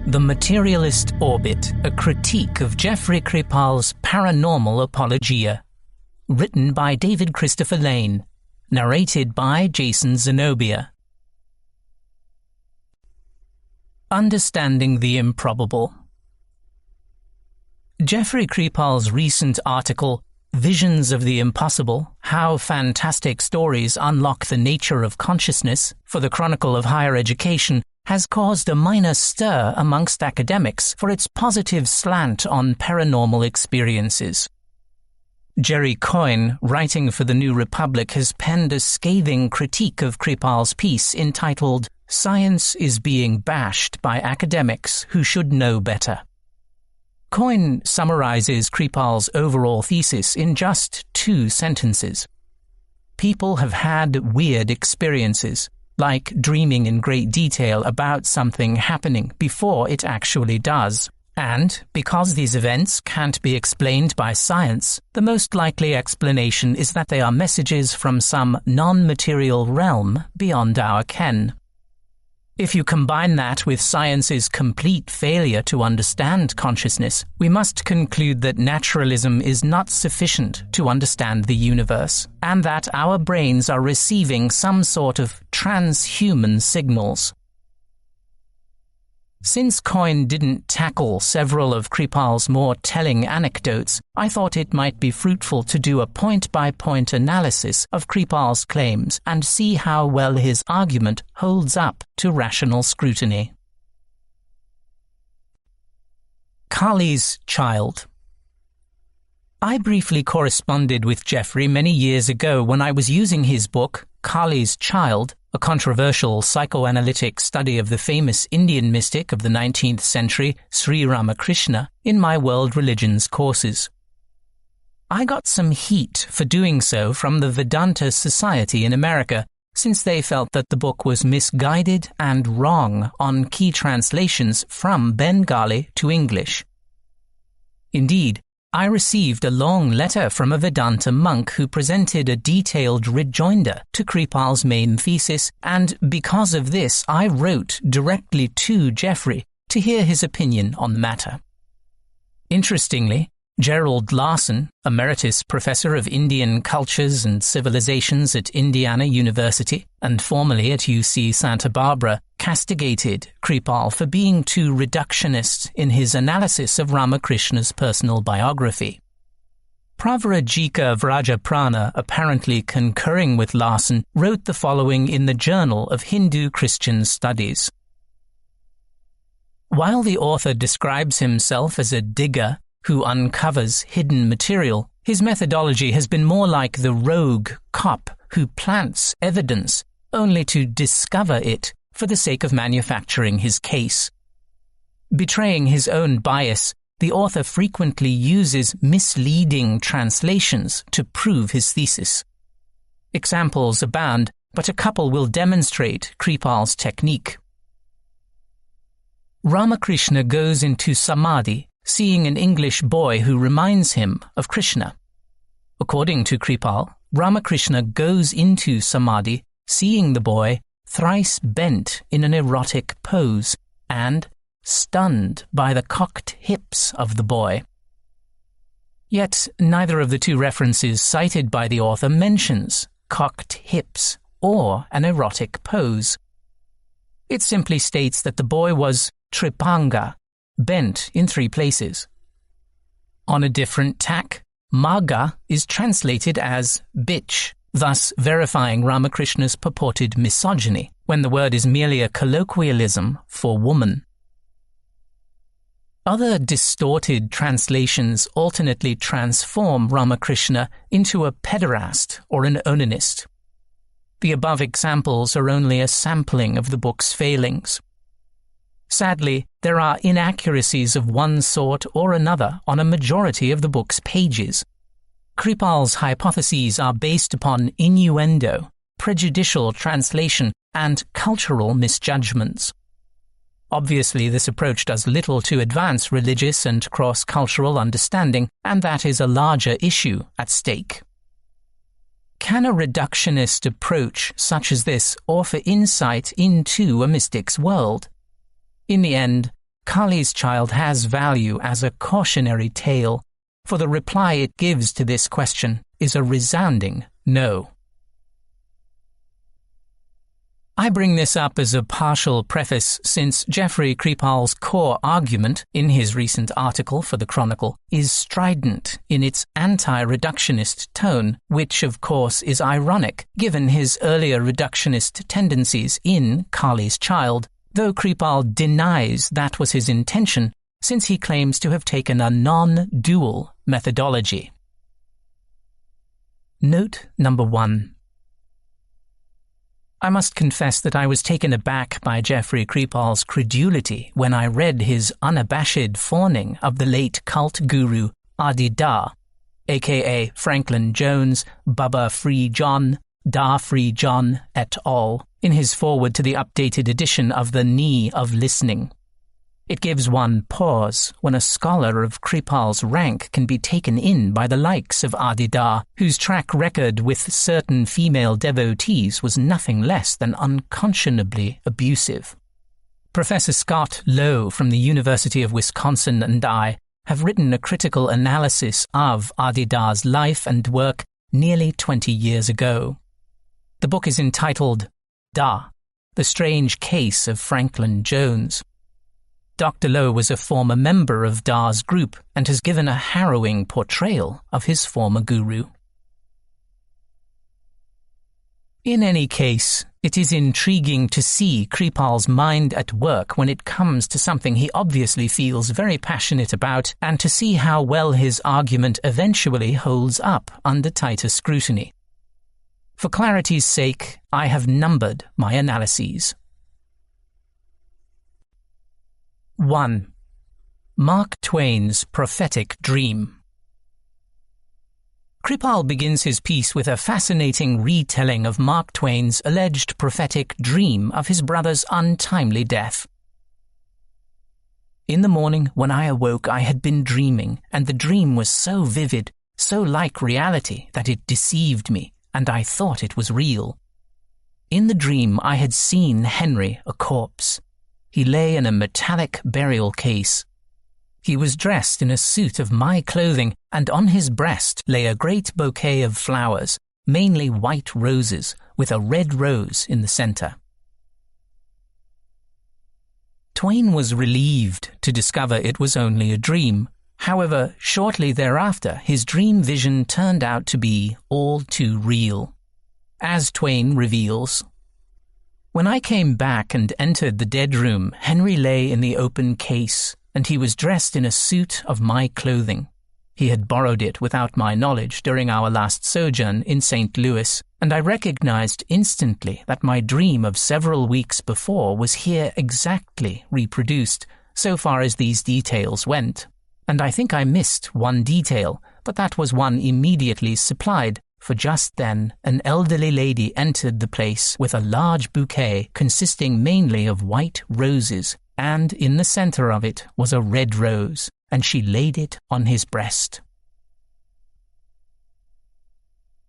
The Materialist Orbit, a critique of Jeffrey Kripal's paranormal apologia. Written by David Christopher Lane. Narrated by Jason Zenobia. Understanding the Improbable. Jeffrey Kripal's recent article, Visions of the Impossible, How Fantastic Stories Unlock the Nature of Consciousness, for the Chronicle of Higher Education, has caused a minor stir amongst academics for its positive slant on paranormal experiences. Jerry Coyne, writing for the New Republic, has penned a scathing critique of Kripal's piece entitled, Science is Being Bashed by Academics Who Should Know Better. Coyne summarizes Kripal's overall thesis in just 2 sentences. People have had weird experiences, like dreaming in great detail about something happening before it actually does. And, because these events can't be explained by science, the most likely explanation is that they are messages from some non-material realm beyond our ken. If you combine that with science's complete failure to understand consciousness, we must conclude that naturalism is not sufficient to understand the universe, and that our brains are receiving some sort of transhuman signals. Since Coyne didn't tackle several of Kripal's more telling anecdotes, I thought it might be fruitful to do a point-by-point analysis of Kripal's claims and see how well his argument holds up to rational scrutiny. Kali's Child. I briefly corresponded with Jeffrey many years ago when I was using his book, Kali's Child, a controversial psychoanalytic study of the famous Indian mystic of the 19th century, Sri Ramakrishna, in my world religions courses. I got some heat for doing so from the Vedanta Society in America, since they felt that the book was misguided and wrong on key translations from Bengali to English. Indeed, I received a long letter from a Vedanta monk who presented a detailed rejoinder to Kripal's main thesis, and because of this I wrote directly to Jeffrey to hear his opinion on the matter. Interestingly, Gerald Larson, Emeritus Professor of Indian Cultures and Civilizations at Indiana University and formerly at UC Santa Barbara, castigated Kripal for being too reductionist in his analysis of Ramakrishna's personal biography. Pravrajika Vrajaprana, apparently concurring with Larson, wrote the following in the Journal of Hindu-Christian Studies. While the author describes himself as a digger who uncovers hidden material, his methodology has been more like the rogue cop who plants evidence only to discover it for the sake of manufacturing his case. Betraying his own bias, the author frequently uses misleading translations to prove his thesis. Examples abound, but a couple will demonstrate Kripal's technique. Ramakrishna goes into samadhi, seeing an English boy who reminds him of Krishna. According to Kripal, Ramakrishna goes into samadhi, seeing the boy thrice bent in an erotic pose and stunned by the cocked hips of the boy. Yet neither of the 2 references cited by the author mentions cocked hips or an erotic pose. It simply states that the boy was tripanga, bent in 3 places. On a different tack, maga is translated as bitch, thus verifying Ramakrishna's purported misogyny, when the word is merely a colloquialism for woman. Other distorted translations alternately transform Ramakrishna into a pederast or an onanist. The above examples are only a sampling of the book's failings. Sadly, there are inaccuracies of one sort or another on a majority of the book's pages. Kripal's hypotheses are based upon innuendo, prejudicial translation, and cultural misjudgments. Obviously, this approach does little to advance religious and cross-cultural understanding, and that is a larger issue at stake. Can a reductionist approach such as this offer insight into a mystic's world? In the end, Kali's Child has value as a cautionary tale, for the reply it gives to this question is a resounding no. I bring this up as a partial preface since Jeffrey Kripal's core argument in his recent article for the Chronicle is strident in its anti-reductionist tone, which of course is ironic given his earlier reductionist tendencies in Kali's Child, though Kripal denies that was his intention since he claims to have taken a non-dual methodology. Note number 1. I must confess that I was taken aback by Jeffrey Kripal's credulity when I read his unabashed fawning of the late cult guru Adi Da, aka Franklin Jones, Bubba Free John, Da Free John et al., in his foreword to the updated edition of The Knee of Listening. It gives one pause when a scholar of Kripal's rank can be taken in by the likes of Adi Da, whose track record with certain female devotees was nothing less than unconscionably abusive. Professor Scott Lowe from the University of Wisconsin and I have written a critical analysis of Adi Da's life and work nearly 20 years ago. The book is entitled Da, The Strange Case of Franklin Jones. Dr. Lowe was a former member of Da's group and has given a harrowing portrayal of his former guru. In any case, it is intriguing to see Kripal's mind at work when it comes to something he obviously feels very passionate about, and to see how well his argument eventually holds up under tighter scrutiny. For clarity's sake, I have numbered my analyses. 1. Mark Twain's prophetic dream. Kripal begins his piece with a fascinating retelling of Mark Twain's alleged prophetic dream of his brother's untimely death. In the morning when I awoke, I had been dreaming, and the dream was so vivid, so like reality, that it deceived me, and I thought it was real. In the dream I had seen Henry a corpse. He lay in a metallic burial case. He was dressed in a suit of my clothing, and on his breast lay a great bouquet of flowers, mainly white roses, with a red rose in the center. Twain was relieved to discover it was only a dream. However, shortly thereafter, his dream vision turned out to be all too real. As Twain reveals, "When I came back and entered the dead room, Henry lay in the open case, and he was dressed in a suit of my clothing. He had borrowed it without my knowledge during our last sojourn in St. Louis, and I recognized instantly that my dream of several weeks before was here exactly reproduced, so far as these details went. And I think I missed one detail, but that was one immediately supplied, for just then an elderly lady entered the place with a large bouquet consisting mainly of white roses, and in the center of it was a red rose, and she laid it on his breast."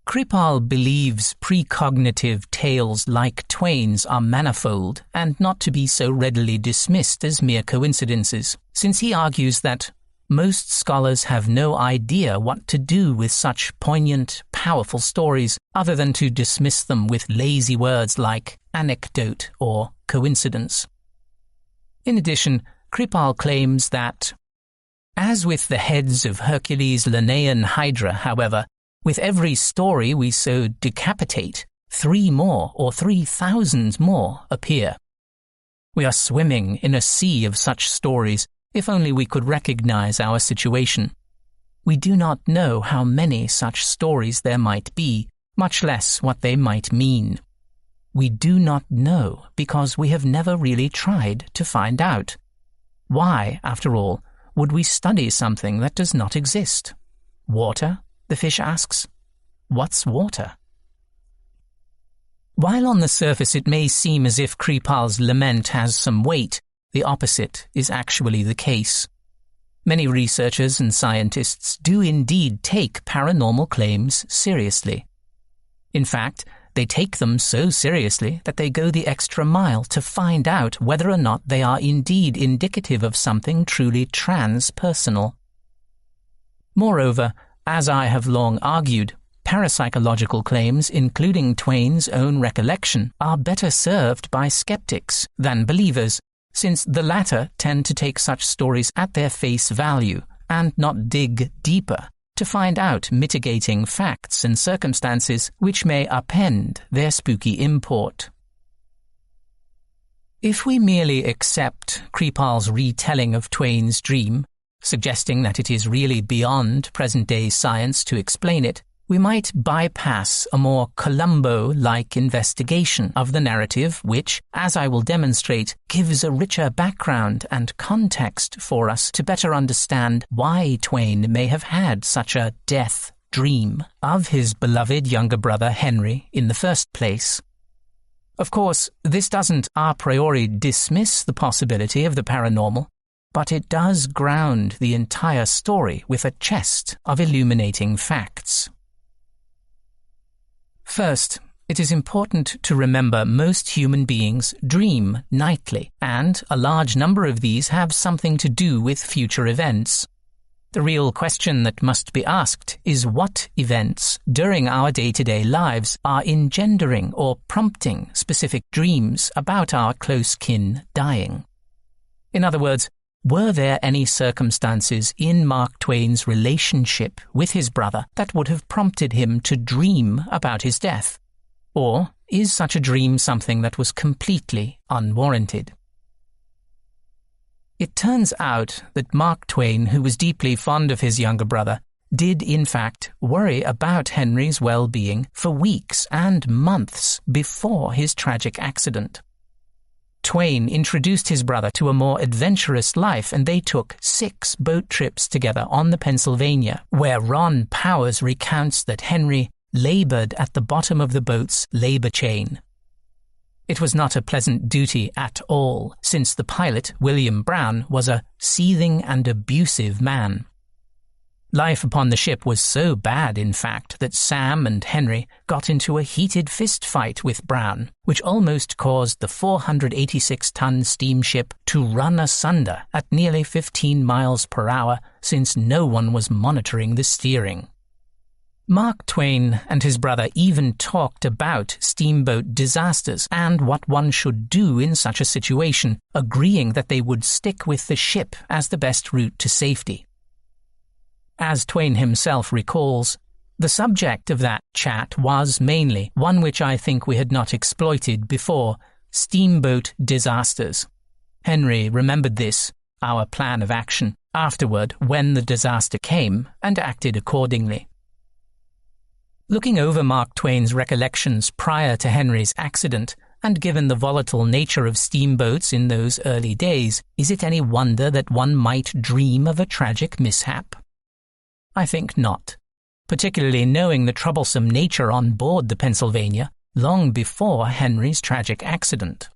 Kripal believes precognitive tales like Twain's are manifold and not to be so readily dismissed as mere coincidences, since he argues that most scholars have no idea what to do with such poignant, powerful stories other than to dismiss them with lazy words like anecdote or coincidence. In addition, Kripal claims that, as with the heads of Hercules' Linnaean Hydra, however, with every story we so decapitate, 3 more or 3,000 more appear. We are swimming in a sea of such stories, if only we could recognize our situation. We do not know how many such stories there might be, much less what they might mean. We do not know because we have never really tried to find out. Why, after all, would we study something that does not exist? Water? The fish asks. What's water? While on the surface it may seem as if Kripal's lament has some weight, the opposite is actually the case. Many researchers and scientists do indeed take paranormal claims seriously. In fact, They take them so seriously that they go the extra mile to find out whether or not they are indeed indicative of something truly transpersonal. Moreover, as I have long argued, parapsychological claims, including Twain's own recollection, are better served by skeptics than believers, since the latter tend to take such stories at their face value and not dig deeper to find out mitigating facts and circumstances which may upend their spooky import. If we merely accept Kripal's retelling of Twain's dream, suggesting that it is really beyond present-day science to explain it, we might bypass a more Columbo-like investigation of the narrative which, as I will demonstrate, gives a richer background and context for us to better understand why Twain may have had such a death dream of his beloved younger brother Henry in the first place. Of course, this doesn't a priori dismiss the possibility of the paranormal, but it does ground the entire story with a chest of illuminating facts. First, it is important to remember most human beings dream nightly, and a large number of these have something to do with future events. The real question that must be asked is what events during our day-to-day lives are engendering or prompting specific dreams about our close kin dying. In other words, were there any circumstances in Mark Twain's relationship with his brother that would have prompted him to dream about his death? Or is such a dream something that was completely unwarranted? It turns out that Mark Twain, who was deeply fond of his younger brother, did in fact worry about Henry's well-being for weeks and months before his tragic accident. Twain introduced his brother to a more adventurous life, and they took 6 boat trips together on the Pennsylvania, where Ron Powers recounts that Henry labored at the bottom of the boat's labor chain. It was not a pleasant duty at all, since the pilot, William Brown, was a seething and abusive man. Life upon the ship was so bad, in fact, that Sam and Henry got into a heated fist fight with Brown, which almost caused the 486-ton steamship to run asunder at nearly 15 miles per hour, since no one was monitoring the steering. Mark Twain and his brother even talked about steamboat disasters and what one should do in such a situation, agreeing that they would stick with the ship as the best route to safety. As Twain himself recalls, the subject of that chat was mainly one which I think we had not exploited before: steamboat disasters. Henry remembered this, our plan of action, afterward when the disaster came, and acted accordingly. Looking over Mark Twain's recollections prior to Henry's accident, and given the volatile nature of steamboats in those early days, is it any wonder that one might dream of a tragic mishap? I think not, particularly knowing the troublesome nature on board the Pennsylvania long before Henry's tragic accident.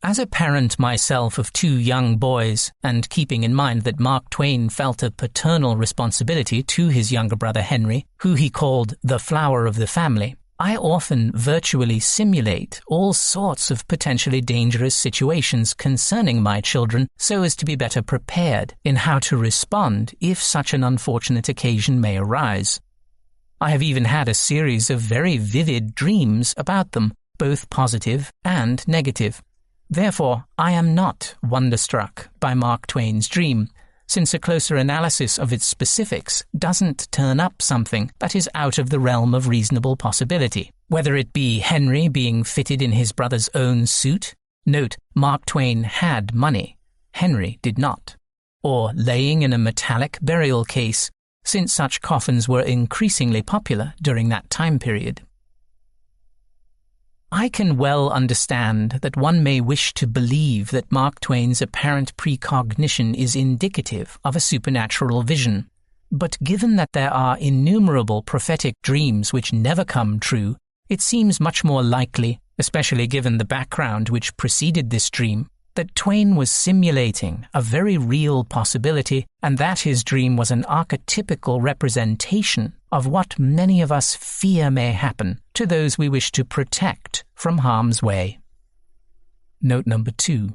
As a parent myself of 2 young boys, and keeping in mind that Mark Twain felt a paternal responsibility to his younger brother Henry, who he called the flower of the family, I often virtually simulate all sorts of potentially dangerous situations concerning my children so as to be better prepared in how to respond if such an unfortunate occasion may arise. I have even had a series of very vivid dreams about them, both positive and negative. Therefore, I am not wonderstruck by Mark Twain's dream, since a closer analysis of its specifics doesn't turn up something that is out of the realm of reasonable possibility. Whether it be Henry being fitted in his brother's own suit — note, Mark Twain had money, Henry did not — or laying in a metallic burial case, since such coffins were increasingly popular during that time period. I can well understand that one may wish to believe that Mark Twain's apparent precognition is indicative of a supernatural vision, but given that there are innumerable prophetic dreams which never come true, it seems much more likely, especially given the background which preceded this dream, that Twain was simulating a very real possibility and that his dream was an archetypical representation of what many of us fear may happen to those we wish to protect from harm's way. Note number 2.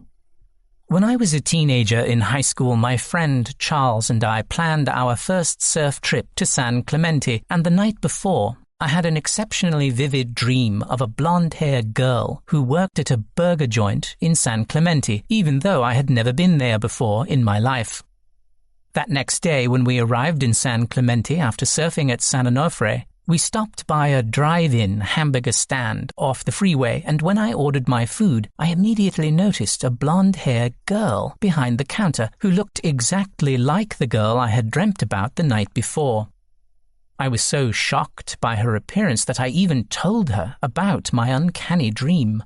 When I was a teenager in high school, my friend Charles and I planned our first surf trip to San Clemente, and the night before, I had an exceptionally vivid dream of a blonde-haired girl who worked at a burger joint in San Clemente, even though I had never been there before in my life. That next day, when we arrived in San Clemente after surfing at San Onofre, we stopped by a drive-in hamburger stand off the freeway, and when I ordered my food, I immediately noticed a blonde-haired girl behind the counter who looked exactly like the girl I had dreamt about the night before. I was so shocked by her appearance that I even told her about my uncanny dream.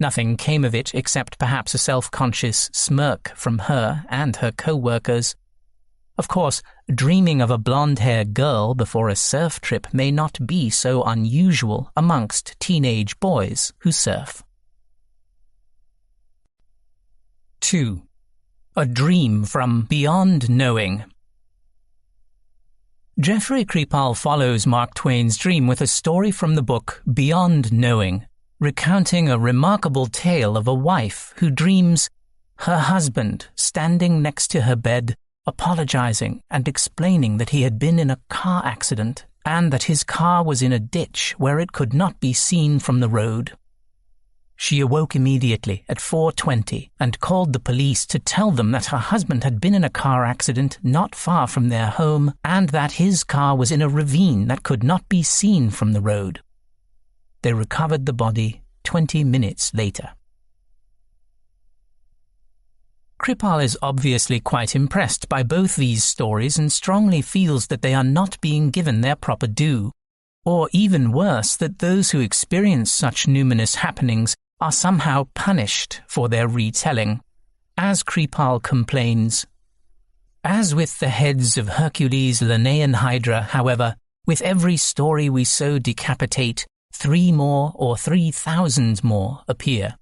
Nothing came of it except perhaps a self-conscious smirk from her and her co-workers. Of course, dreaming of a blonde-haired girl before a surf trip may not be so unusual amongst teenage boys who surf. 2. A dream from beyond knowing. Jeffrey Kripal follows Mark Twain's dream with a story from the book Beyond Knowing, recounting a remarkable tale of a wife who dreams her husband standing next to her bed, apologizing and explaining that he had been in a car accident and that his car was in a ditch where it could not be seen from the road. She awoke immediately at 4:20 and called the police to tell them that her husband had been in a car accident not far from their home and that his car was in a ravine that could not be seen from the road. They recovered the body 20 minutes later. Kripal is obviously quite impressed by both these stories and strongly feels that they are not being given their proper due, or even worse, that those who experience such numinous happenings are somehow punished for their retelling. As Kripal complains, "As with the heads of Hercules, Linnaean Hydra, however, with every story we so decapitate, 3 more or 3,000 more appear.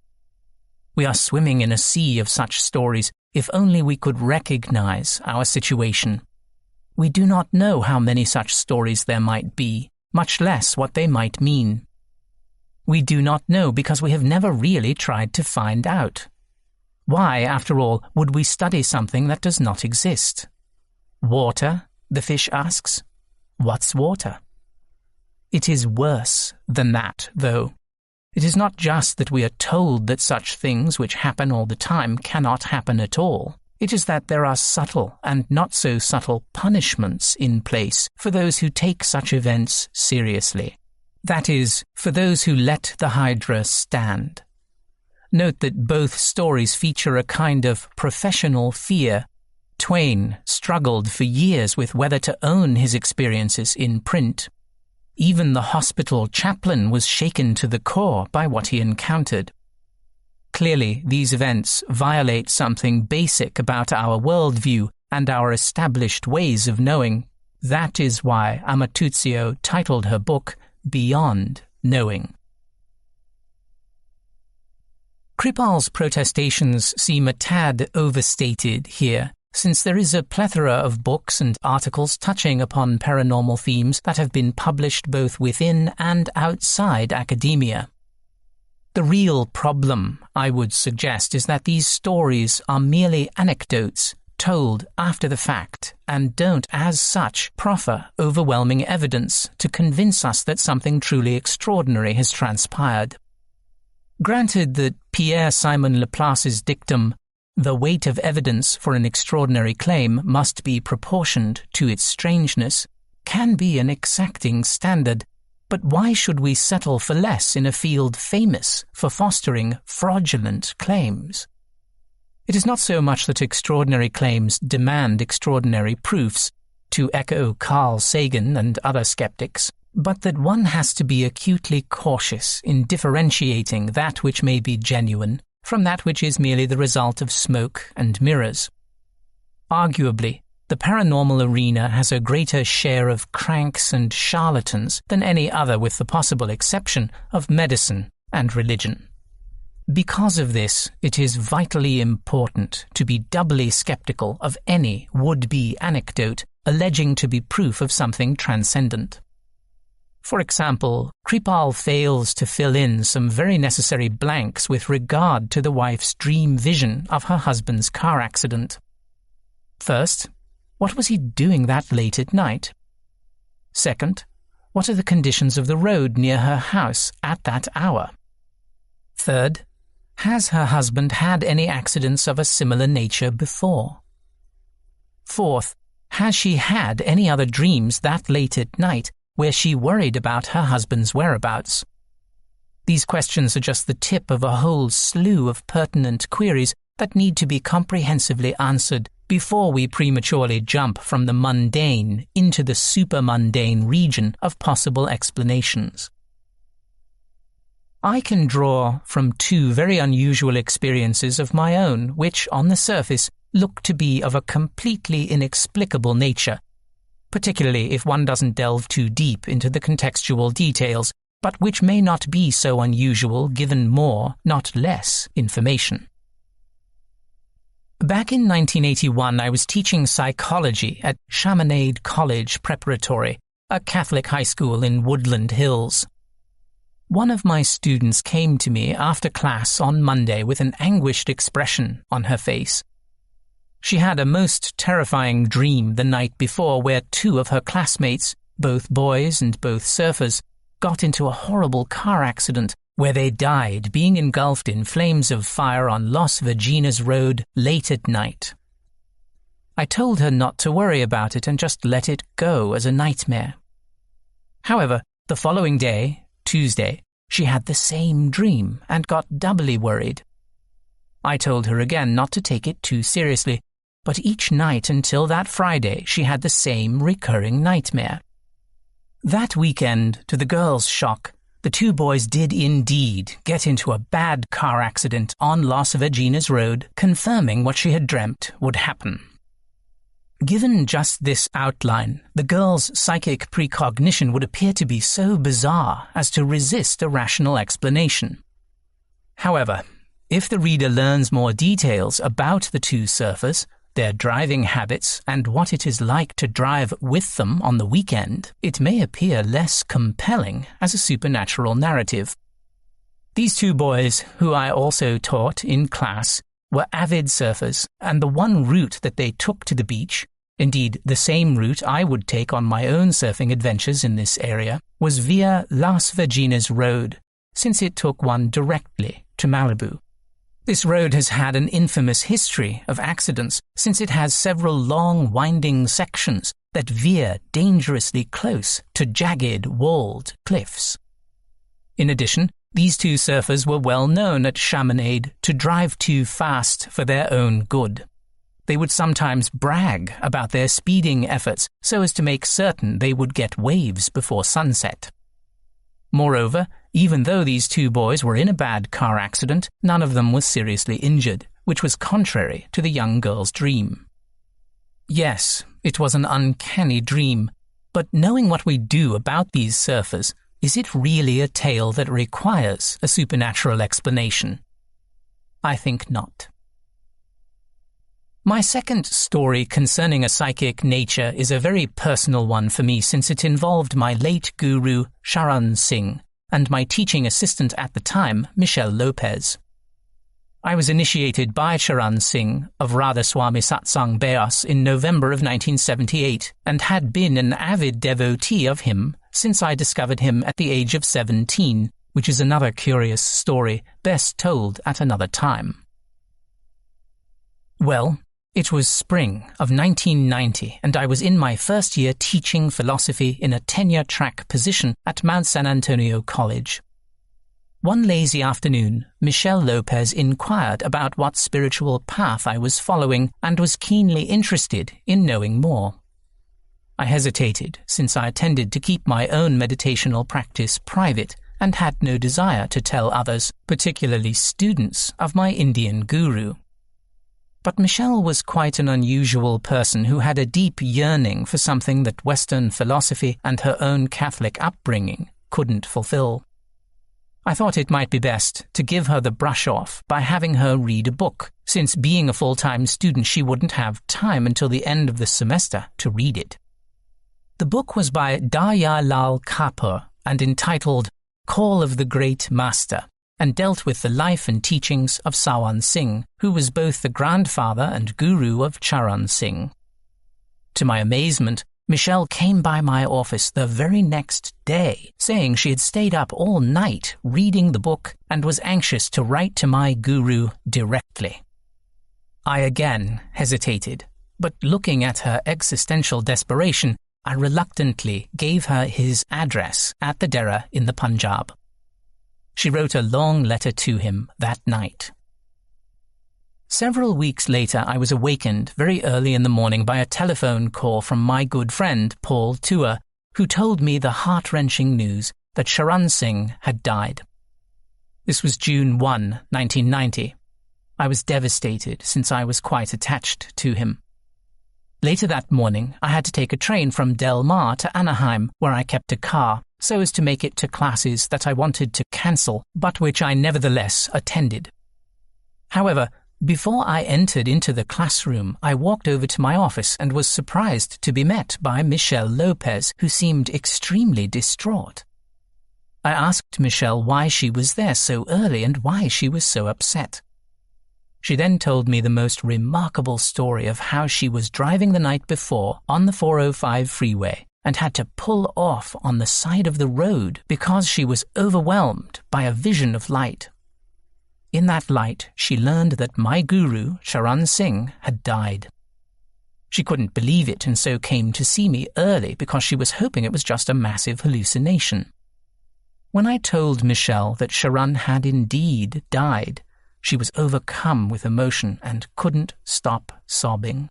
We are swimming in a sea of such stories, if only we could recognize our situation. We do not know how many such stories there might be, much less what they might mean. We do not know because we have never really tried to find out. Why, after all, would we study something that does not exist? Water, the fish asks. What's water? It is worse than that, though. It is not just that we are told that such things which happen all the time cannot happen at all. It is that there are subtle and not so subtle punishments in place for those who take such events seriously. That is, for those who let the Hydra stand. Note that both stories feature a kind of professional fear. Twain struggled for years with whether to own his experiences in print. Even the hospital chaplain was shaken to the core by what he encountered. Clearly, these events violate something basic about our worldview and our established ways of knowing. That is why Amatuzio titled her book Beyond Knowing. Kripal's protestations seem a tad overstated here, since there is a plethora of books and articles touching upon paranormal themes that have been published both within and outside academia. The real problem, I would suggest, is that these stories are merely anecdotes told after the fact and don't, as such, proffer overwhelming evidence to convince us that something truly extraordinary has transpired. Granted that Pierre-Simon Laplace's dictum, "The weight of evidence for an extraordinary claim must be proportioned to its strangeness," can be an exacting standard, but why should we settle for less in a field famous for fostering fraudulent claims? It is not so much that extraordinary claims demand extraordinary proofs, to echo Carl Sagan and other skeptics, but that one has to be acutely cautious in differentiating that which may be genuine from that which is merely the result of smoke and mirrors. Arguably, the paranormal arena has a greater share of cranks and charlatans than any other, with the possible exception of medicine and religion. Because of this, it is vitally important to be doubly skeptical of any would-be anecdote alleging to be proof of something transcendent. For example, Kripal fails to fill in some very necessary blanks with regard to the wife's dream vision of her husband's car accident. First, what was he doing that late at night? Second, what are the conditions of the road near her house at that hour? Third, has her husband had any accidents of a similar nature before? Fourth, has she had any other dreams that late at night where she worried about her husband's whereabouts? These questions are just the tip of a whole slew of pertinent queries that need to be comprehensively answered before we prematurely jump from the mundane into the super-mundane region of possible explanations. I can draw from two very unusual experiences of my own which, on the surface, look to be of a completely inexplicable nature, particularly if one doesn't delve too deep into the contextual details, but which may not be so unusual given more, not less, information. Back in 1981, I was teaching psychology at Chaminade College Preparatory, a Catholic high school in Woodland Hills. One of my students came to me after class on Monday with an anguished expression on her face. She had a most terrifying dream the night before where two of her classmates, both boys and both surfers, got into a horrible car accident where they died being engulfed in flames of fire on Las Virginas Road late at night. I told her not to worry about it and just let it go as a nightmare. However, the following day, Tuesday, she had the same dream and got doubly worried. I told her again not to take it too seriously, but each night until that Friday she had the same recurring nightmare. That weekend, to the girls' shock, the two boys did indeed get into a bad car accident on Las Virginas Road, confirming what she had dreamt would happen. Given just this outline, the girls' psychic precognition would appear to be so bizarre as to resist a rational explanation. However, if the reader learns more details about the two surfers, their driving habits, and what it is like to drive with them on the weekend, it may appear less compelling as a supernatural narrative. These two boys, who I also taught in class, were avid surfers, and the one route that they took to the beach, indeed the same route I would take on my own surfing adventures in this area, was via Las Virginas Road, since it took one directly to Malibu. This road has had an infamous history of accidents, since it has several long winding sections that veer dangerously close to jagged, walled cliffs. In addition, these two surfers were well known at Chaminade to drive too fast for their own good. They would sometimes brag about their speeding efforts so as to make certain they would get waves before sunset. Moreover, even though these two boys were in a bad car accident, none of them was seriously injured, which was contrary to the young girl's dream. Yes, it was an uncanny dream, but knowing what we do about these surfers, is it really a tale that requires a supernatural explanation? I think not. My second story concerning a psychic nature is a very personal one for me, since it involved my late guru, Charan Singh, and my teaching assistant at the time, Michelle Lopez. I was initiated by Charan Singh of Radhaswami Satsang Beas in November of 1978, and had been an avid devotee of him since I discovered him at the age of 17, which is another curious story, best told at another time. Well, it was spring of 1990, and I was in my first year teaching philosophy in a tenure-track position at Mount San Antonio College. One lazy afternoon, Michelle Lopez inquired about what spiritual path I was following and was keenly interested in knowing more. I hesitated, since I tended to keep my own meditational practice private and had no desire to tell others, particularly students, of my Indian guru. But Michelle was quite an unusual person who had a deep yearning for something that Western philosophy and her own Catholic upbringing couldn't fulfill. I thought it might be best to give her the brush off by having her read a book, since being a full-time student she wouldn't have time until the end of the semester to read it. The book was by Darya Lal Kapur and entitled Call of the Great Master, and dealt with the life and teachings of Sawan Singh, who was both the grandfather and guru of Charan Singh. To my amazement, Michelle came by my office the very next day, saying she had stayed up all night reading the book and was anxious to write to my guru directly. I again hesitated, but looking at her existential desperation, I reluctantly gave her his address at the Dera in the Punjab. She wrote a long letter to him that night. Several weeks later, I was awakened very early in the morning by a telephone call from my good friend Paul Tua, who told me the heart-wrenching news that Charan Singh had died. This was June 1, 1990. I was devastated since I was quite attached to him. Later that morning, I had to take a train from Del Mar to Anaheim, where I kept a car, so as to make it to classes that I wanted to cancel, but which I nevertheless attended. However, before I entered into the classroom, I walked over to my office and was surprised to be met by Michelle Lopez, who seemed extremely distraught. I asked Michelle why she was there so early and why she was so upset. She then told me the most remarkable story of how she was driving the night before on the 405 freeway and had to pull off on the side of the road because she was overwhelmed by a vision of light. In that light, she learned that my guru, Charan Singh, had died. She couldn't believe it and so came to see me early because she was hoping it was just a massive hallucination. When I told Michelle that Charan had indeed died, she was overcome with emotion and couldn't stop sobbing.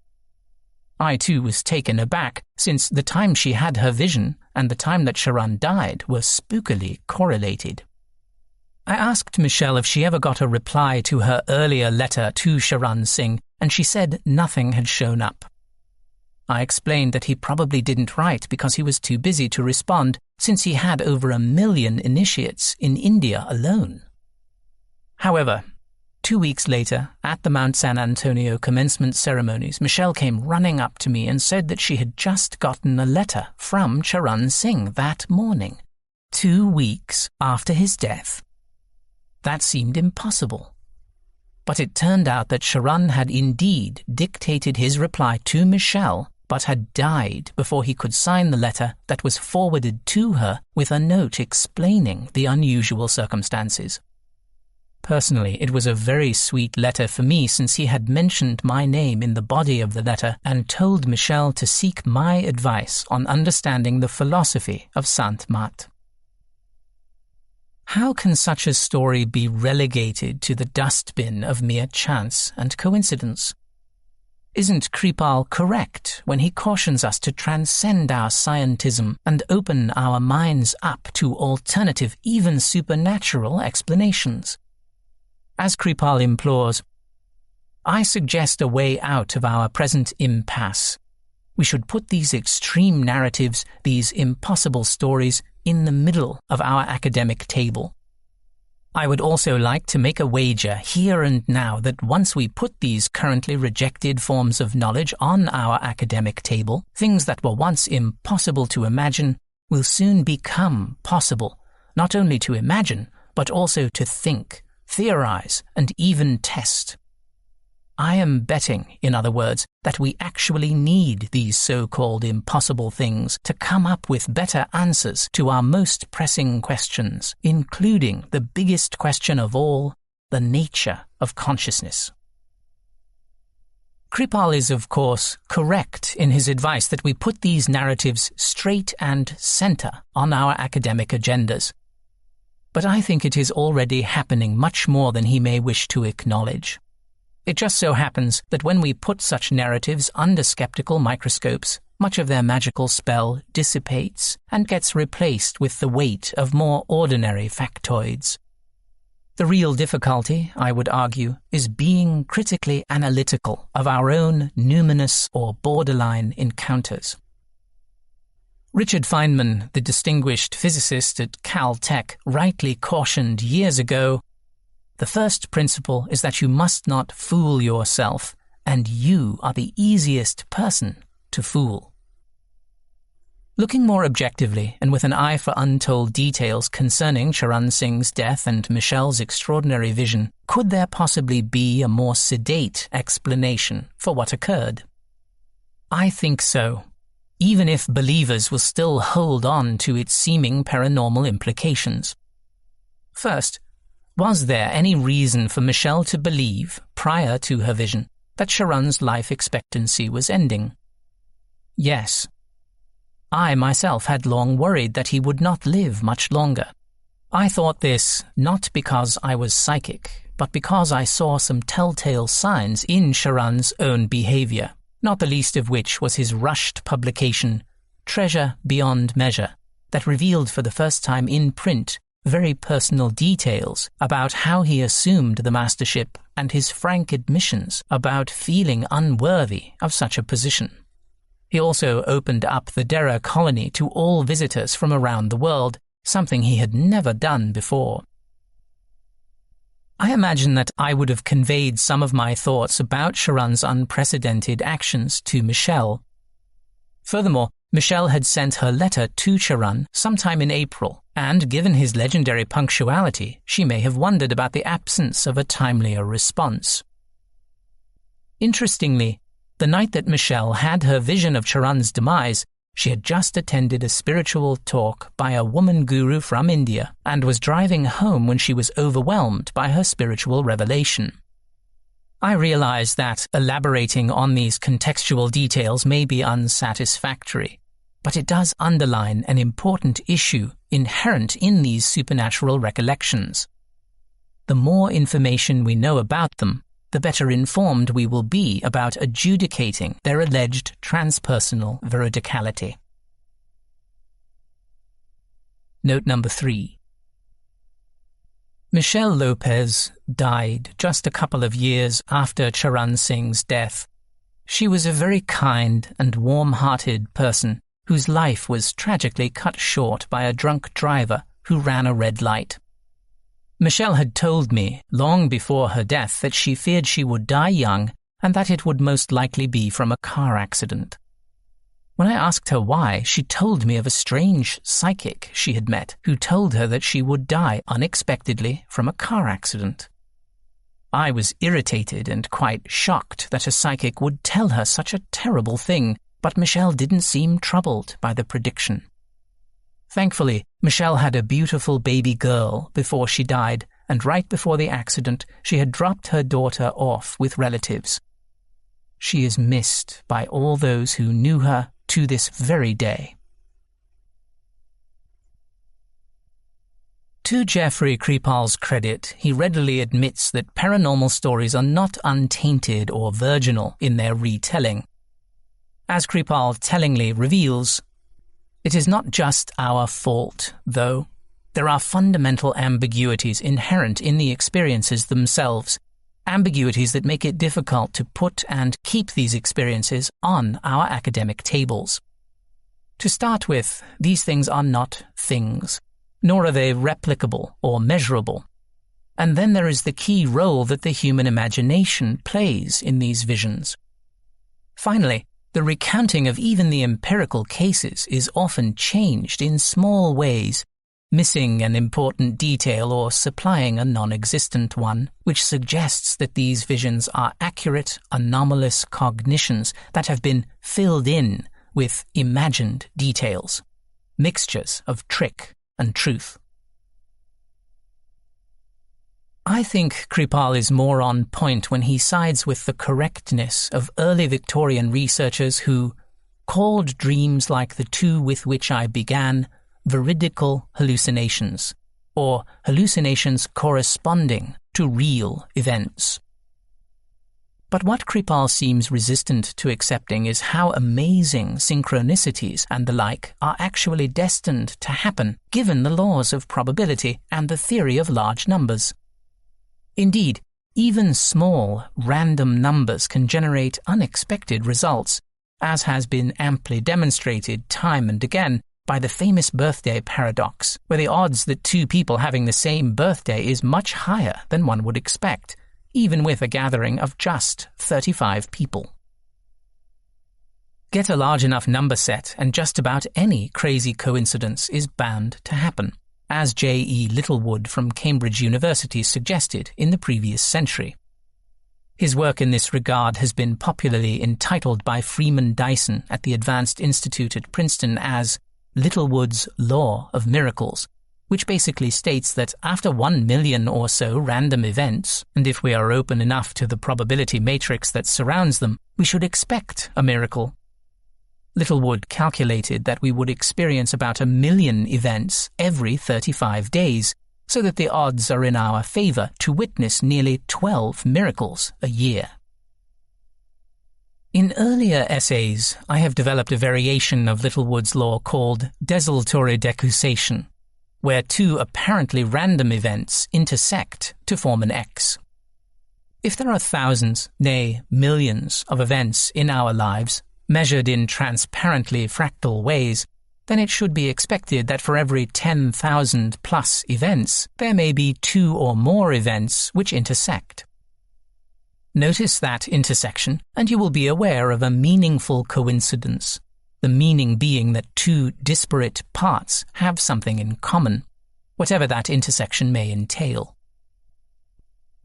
I too was taken aback, since the time she had her vision and the time that Charan died were spookily correlated. I asked Michelle if she ever got a reply to her earlier letter to Charan Singh, and she said nothing had shown up. I explained that he probably didn't write because he was too busy to respond, since he had over 1 million initiates in India alone. However, 2 weeks later, at the Mount San Antonio commencement ceremonies, Michelle came running up to me and said that she had just gotten a letter from Charan Singh that morning, 2 weeks after his death. That seemed impossible. But it turned out that Charan had indeed dictated his reply to Michelle, but had died before he could sign the letter that was forwarded to her with a note explaining the unusual circumstances. Personally, it was a very sweet letter for me, since he had mentioned my name in the body of the letter and told Michelle to seek my advice on understanding the philosophy of Sant Mat. How can such a story be relegated to the dustbin of mere chance and coincidence? Isn't Kripal correct when he cautions us to transcend our scientism and open our minds up to alternative, even supernatural explanations? As Kripal implores, I suggest a way out of our present impasse. We should put these extreme narratives, these impossible stories, in the middle of our academic table. I would also like to make a wager here and now that once we put these currently rejected forms of knowledge on our academic table, things that were once impossible to imagine will soon become possible, not only to imagine, but also to think, theorize, and even test. I am betting, in other words, that we actually need these so-called impossible things to come up with better answers to our most pressing questions, including the biggest question of all, the nature of consciousness. Kripal is, of course, correct in his advice that we put these narratives straight and center on our academic agendas. But I think it is already happening much more than he may wish to acknowledge. It just so happens that when we put such narratives under skeptical microscopes, much of their magical spell dissipates and gets replaced with the weight of more ordinary factoids. The real difficulty, I would argue, is being critically analytical of our own numinous or borderline encounters. Richard Feynman, the distinguished physicist at Caltech, rightly cautioned years ago, "The first principle is that you must not fool yourself, and you are the easiest person to fool." Looking more objectively, and with an eye for untold details concerning Charan Singh's death and Michelle's extraordinary vision, could there possibly be a more sedate explanation for what occurred? I think so, even if believers will still hold on to its seeming paranormal implications. First, was there any reason for Michelle to believe, prior to her vision, that Charan's life expectancy was ending? Yes. I myself had long worried that he would not live much longer. I thought this not because I was psychic, but because I saw some telltale signs in Charan's own behavior, not the least of which was his rushed publication, Treasure Beyond Measure, that revealed for the first time in print very personal details about how he assumed the mastership and his frank admissions about feeling unworthy of such a position. He also opened up the Dera colony to all visitors from around the world, something he had never done before. I imagine that I would have conveyed some of my thoughts about Charan's unprecedented actions to Michelle. Furthermore, Michelle had sent her letter to Charan sometime in April, and given his legendary punctuality, she may have wondered about the absence of a timelier response. Interestingly, the night that Michelle had her vision of Charan's demise, she had just attended a spiritual talk by a woman guru from India and was driving home when she was overwhelmed by her spiritual revelation. I realize that elaborating on these contextual details may be unsatisfactory, but it does underline an important issue inherent in these supernatural recollections. The more information we know about them, the better informed we will be about adjudicating their alleged transpersonal veridicality. Note number 3. Michelle Lopez died just a couple of years after Charan Singh's death. She was a very kind and warm-hearted person whose life was tragically cut short by a drunk driver who ran a red light. Michelle had told me long before her death that she feared she would die young and that it would most likely be from a car accident. When I asked her why, she told me of a strange psychic she had met who told her that she would die unexpectedly from a car accident. I was irritated and quite shocked that a psychic would tell her such a terrible thing, but Michelle didn't seem troubled by the prediction. Thankfully, Michelle had a beautiful baby girl before she died, and right before the accident, she had dropped her daughter off with relatives. She is missed by all those who knew her to this very day. To Jeffrey Kripal's credit, he readily admits that paranormal stories are not untainted or virginal in their retelling. As Kripal tellingly reveals, "It is not just our fault, though. There are fundamental ambiguities inherent in the experiences themselves, ambiguities that make it difficult to put and keep these experiences on our academic tables. To start with, these things are not things, nor are they replicable or measurable. And then there is the key role that the human imagination plays in these visions. Finally, the recounting of even the empirical cases is often changed in small ways, missing an important detail or supplying a non-existent one, which suggests that these visions are accurate, anomalous cognitions that have been filled in with imagined details, mixtures of trick and truth." I think Kripal is more on point when he sides with the correctness of early Victorian researchers who called dreams like the two with which I began veridical hallucinations, or hallucinations corresponding to real events. But what Kripal seems resistant to accepting is how amazing synchronicities and the like are actually destined to happen given the laws of probability and the theory of large numbers. Indeed, even small, random numbers can generate unexpected results, as has been amply demonstrated time and again by the famous birthday paradox, where the odds that two people having the same birthday is much higher than one would expect, even with a gathering of just 35 people. Get a large enough number set and just about any crazy coincidence is bound to happen, as J.E. Littlewood from Cambridge University suggested in the previous century. His work in this regard has been popularly entitled by Freeman Dyson at the Advanced Institute at Princeton as Littlewood's Law of Miracles, which basically states that after 1 million or so random events, and if we are open enough to the probability matrix that surrounds them, we should expect a miracle. Littlewood calculated that we would experience about 1 million events every 35 days, so that the odds are in our favor to witness nearly 12 miracles a year. In earlier essays, I have developed a variation of Littlewood's law called desultory decussation, where two apparently random events intersect to form an X. If there are thousands, nay, millions of events in our lives, measured in transparently fractal ways, then it should be expected that for every 10,000 plus events, there may be 2 or more events which intersect. Notice that intersection, and you will be aware of a meaningful coincidence, the meaning being that two disparate parts have something in common, whatever that intersection may entail.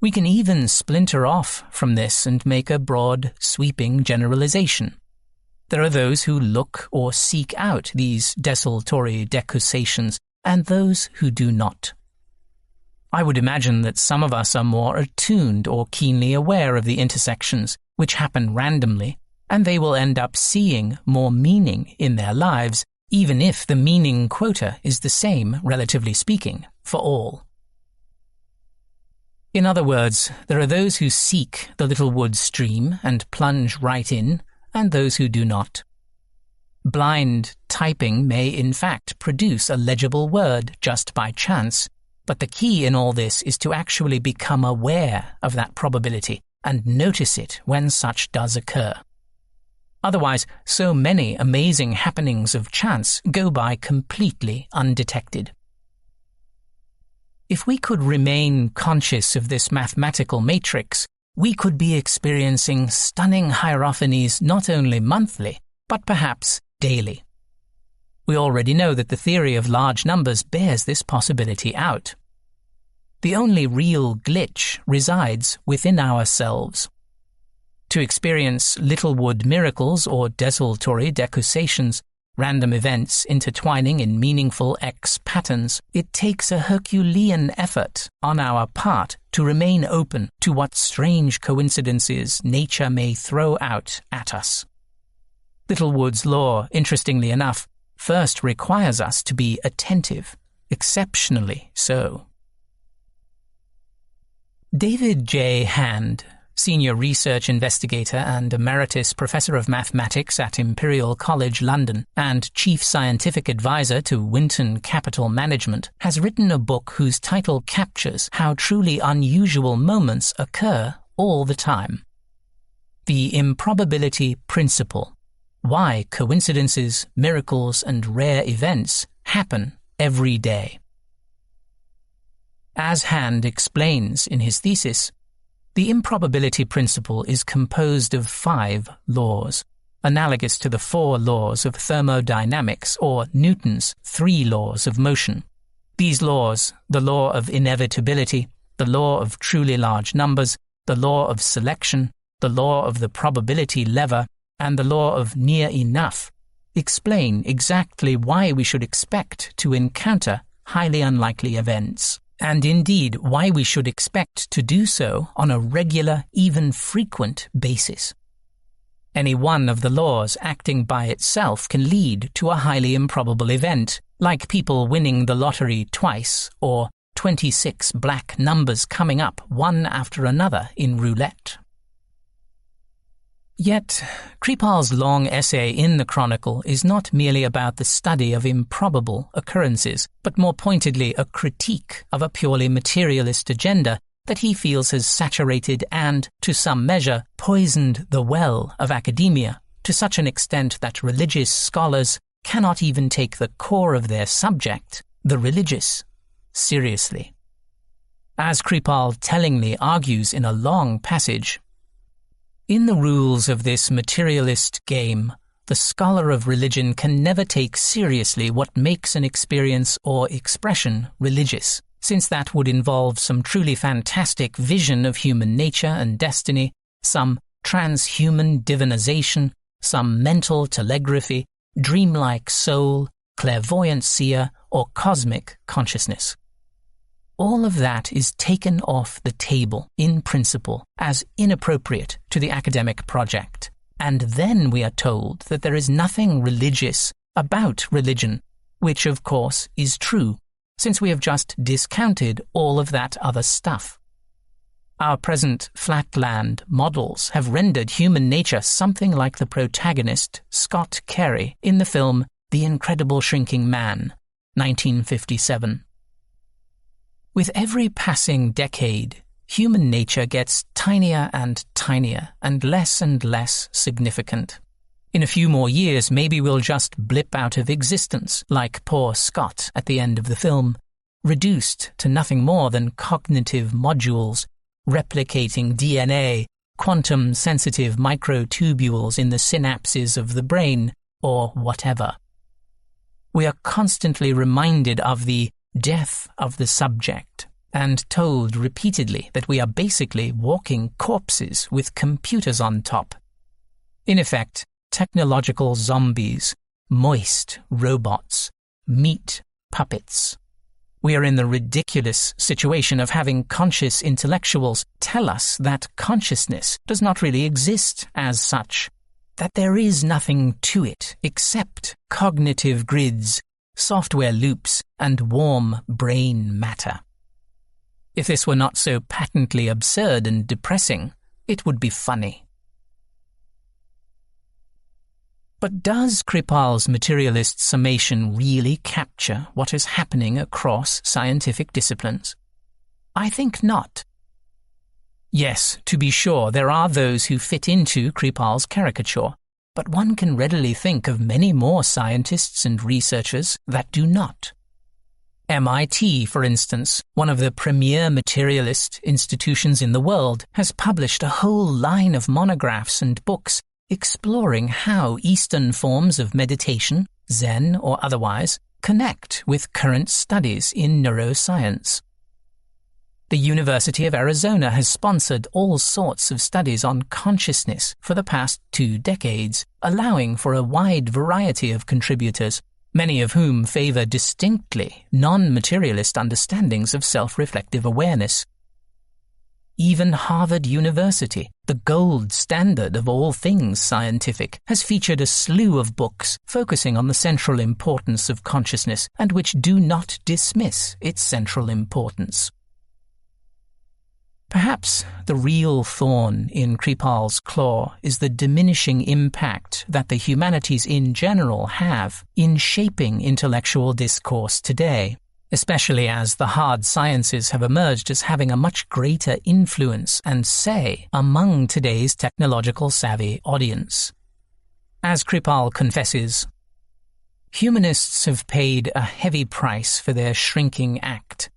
We can even splinter off from this and make a broad, sweeping generalization. There are those who look or seek out these desultory decussations, and those who do not. I would imagine that some of us are more attuned or keenly aware of the intersections, which happen randomly, and they will end up seeing more meaning in their lives, even if the meaning quota is the same, relatively speaking, for all. In other words, there are those who seek the Littlewood stream and plunge right in, and those who do not. Blind typing may in fact produce a legible word just by chance, but the key in all this is to actually become aware of that probability and notice it when such does occur. Otherwise, so many amazing happenings of chance go by completely undetected. If we could remain conscious of this mathematical matrix, we could be experiencing stunning hierophanies not only monthly, but perhaps daily. We already know that the theory of large numbers bears this possibility out. The only real glitch resides within ourselves. To experience Littlewood miracles or desultory decussations, random events intertwining in meaningful X patterns, it takes a Herculean effort on our part to remain open to what strange coincidences nature may throw out at us. Littlewood's law, interestingly enough, first requires us to be attentive, exceptionally so. David J. Hand, senior research investigator and emeritus professor of mathematics at Imperial College London and chief scientific advisor to Winton Capital Management, has written a book whose title captures how truly unusual moments occur all the time. The Improbability Principle: Why Coincidences, Miracles, and Rare Events Happen Every Day. As Hand explains in his thesis, the improbability principle is composed of 5 laws, analogous to the 4 laws of thermodynamics or Newton's 3 laws of motion. These laws, the law of inevitability, the law of truly large numbers, the law of selection, the law of the probability lever, and the law of near enough, explain exactly why we should expect to encounter highly unlikely events, and indeed why we should expect to do so on a regular, even frequent basis. Any one of the laws acting by itself can lead to a highly improbable event, like people winning the lottery twice, or 26 black numbers coming up one after another in roulette. Yet, Kripal's long essay in the Chronicle is not merely about the study of improbable occurrences, but more pointedly a critique of a purely materialist agenda that he feels has saturated and, to some measure, poisoned the well of academia to such an extent that religious scholars cannot even take the core of their subject, the religious, seriously. As Kripal tellingly argues in a long passage, in the rules of this materialist game, the scholar of religion can never take seriously what makes an experience or expression religious, since that would involve some truly fantastic vision of human nature and destiny, some transhuman divinization, some mental telegraphy, dreamlike soul, clairvoyant seer, or cosmic consciousness. All of that is taken off the table in principle as inappropriate to the academic project, and then we are told that there is nothing religious about religion, which of course is true, since we have just discounted all of that other stuff. Our present flatland models have rendered human nature something like the protagonist, Scott Carey, in the film The Incredible Shrinking Man, 1957. With every passing decade, human nature gets tinier and less significant. In a few more years, maybe we'll just blip out of existence, like poor Scott at the end of the film, reduced to nothing more than cognitive modules, replicating DNA, quantum-sensitive microtubules in the synapses of the brain, or whatever. We are constantly reminded of the death of the subject, and told repeatedly that we are basically walking corpses with computers on top. In effect, technological zombies, moist robots, meat puppets. We are in the ridiculous situation of having conscious intellectuals tell us that consciousness does not really exist as such, that there is nothing to it except cognitive grids, software loops, and warm brain matter. If this were not so patently absurd and depressing, it would be funny. But does Kripal's materialist summation really capture what is happening across scientific disciplines? I think not. Yes, to be sure, there are those who fit into Kripal's caricature, but one can readily think of many more scientists and researchers that do not. MIT, for instance, one of the premier materialist institutions in the world, has published a whole line of monographs and books exploring how Eastern forms of meditation, Zen or otherwise, connect with current studies in neuroscience. The University of Arizona has sponsored all sorts of studies on consciousness for the past 2 decades, allowing for a wide variety of contributors, many of whom favor distinctly non-materialist understandings of self-reflective awareness. Even Harvard University, the gold standard of all things scientific, has featured a slew of books focusing on the central importance of consciousness and which do not dismiss its central importance. Perhaps the real thorn in Kripal's claw is the diminishing impact that the humanities in general have in shaping intellectual discourse today, especially as the hard sciences have emerged as having a much greater influence and say among today's technological savvy audience. As Kripal confesses, humanists have paid a heavy price for their shrinking act.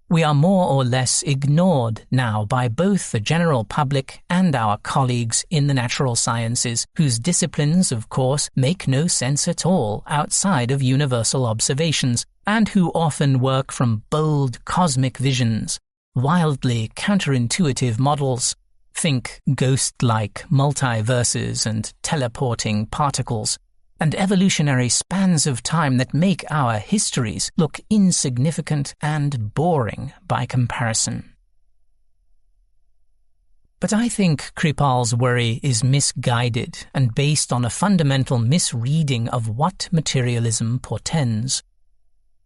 We are more or less ignored now by both the general public and our colleagues in the natural sciences, whose disciplines, of course, make no sense at all outside of universal observations, and who often work from bold cosmic visions, wildly counterintuitive models, think ghost-like multiverses and teleporting particles, and evolutionary spans of time that make our histories look insignificant and boring by comparison. But I think Kripal's worry is misguided and based on a fundamental misreading of what materialism portends.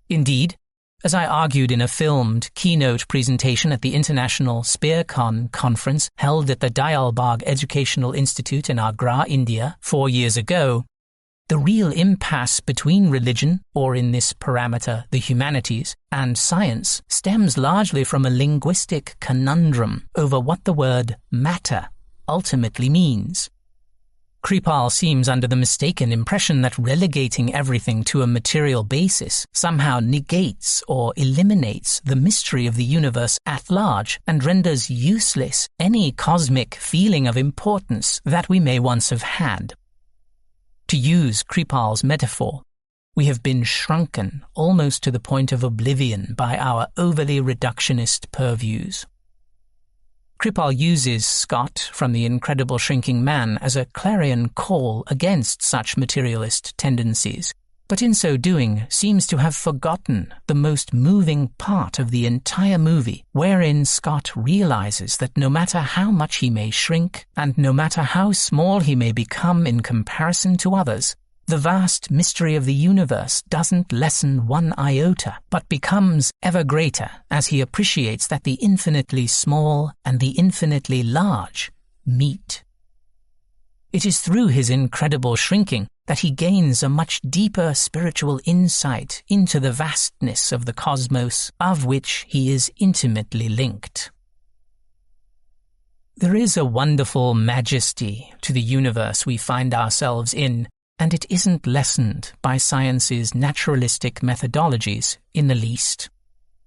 Indeed, as I argued in a filmed keynote presentation at the International SpearCon conference held at the Dayalbagh Educational Institute in Agra, India, 4 years ago, the real impasse between religion, or in this parameter the humanities, and science stems largely from a linguistic conundrum over what the word matter ultimately means. Kripal seems under the mistaken impression that relegating everything to a material basis somehow negates or eliminates the mystery of the universe at large and renders useless any cosmic feeling of importance that we may once have had. To use Kripal's metaphor, we have been shrunken almost to the point of oblivion by our overly reductionist purviews. Kripal uses Scott from The Incredible Shrinking Man as a clarion call against such materialist tendencies, but in so doing seems to have forgotten the most moving part of the entire movie, wherein Scott realizes that no matter how much he may shrink, and no matter how small he may become in comparison to others, the vast mystery of the universe doesn't lessen one iota, but becomes ever greater as he appreciates that the infinitely small and the infinitely large meet. It is through his incredible shrinking that he gains a much deeper spiritual insight into the vastness of the cosmos, of which he is intimately linked. There is a wonderful majesty to the universe we find ourselves in, and it isn't lessened by science's naturalistic methodologies in the least.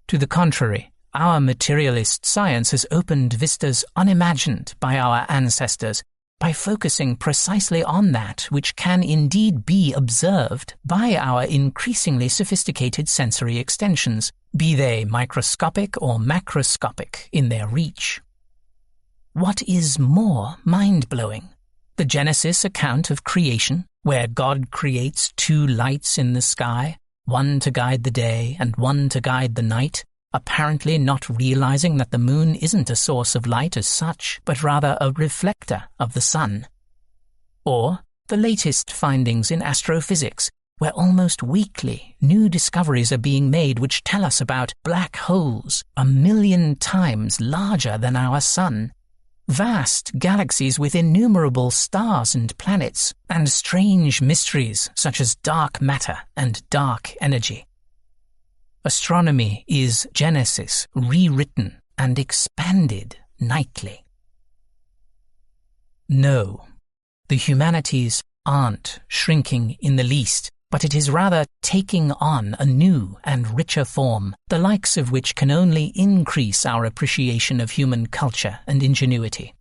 To the contrary, our materialist science has opened vistas unimagined by our ancestors by focusing precisely on that which can indeed be observed by our increasingly sophisticated sensory extensions, be they microscopic or macroscopic in their reach. What is more mind-blowing? The Genesis account of creation, where God creates two lights in the sky, one to guide the day and one to guide the night, apparently not realizing that the moon isn't a source of light as such, but rather a reflector of the sun. Or the latest findings in astrophysics, where almost weekly new discoveries are being made which tell us about black holes 1,000,000 times larger than our sun, vast galaxies with innumerable stars and planets, and strange mysteries such as dark matter and dark energy. Astronomy is Genesis rewritten and expanded nightly. No, the humanities aren't shrinking in the least, but it is rather taking on a new and richer form, the likes of which can only increase our appreciation of human culture and ingenuity.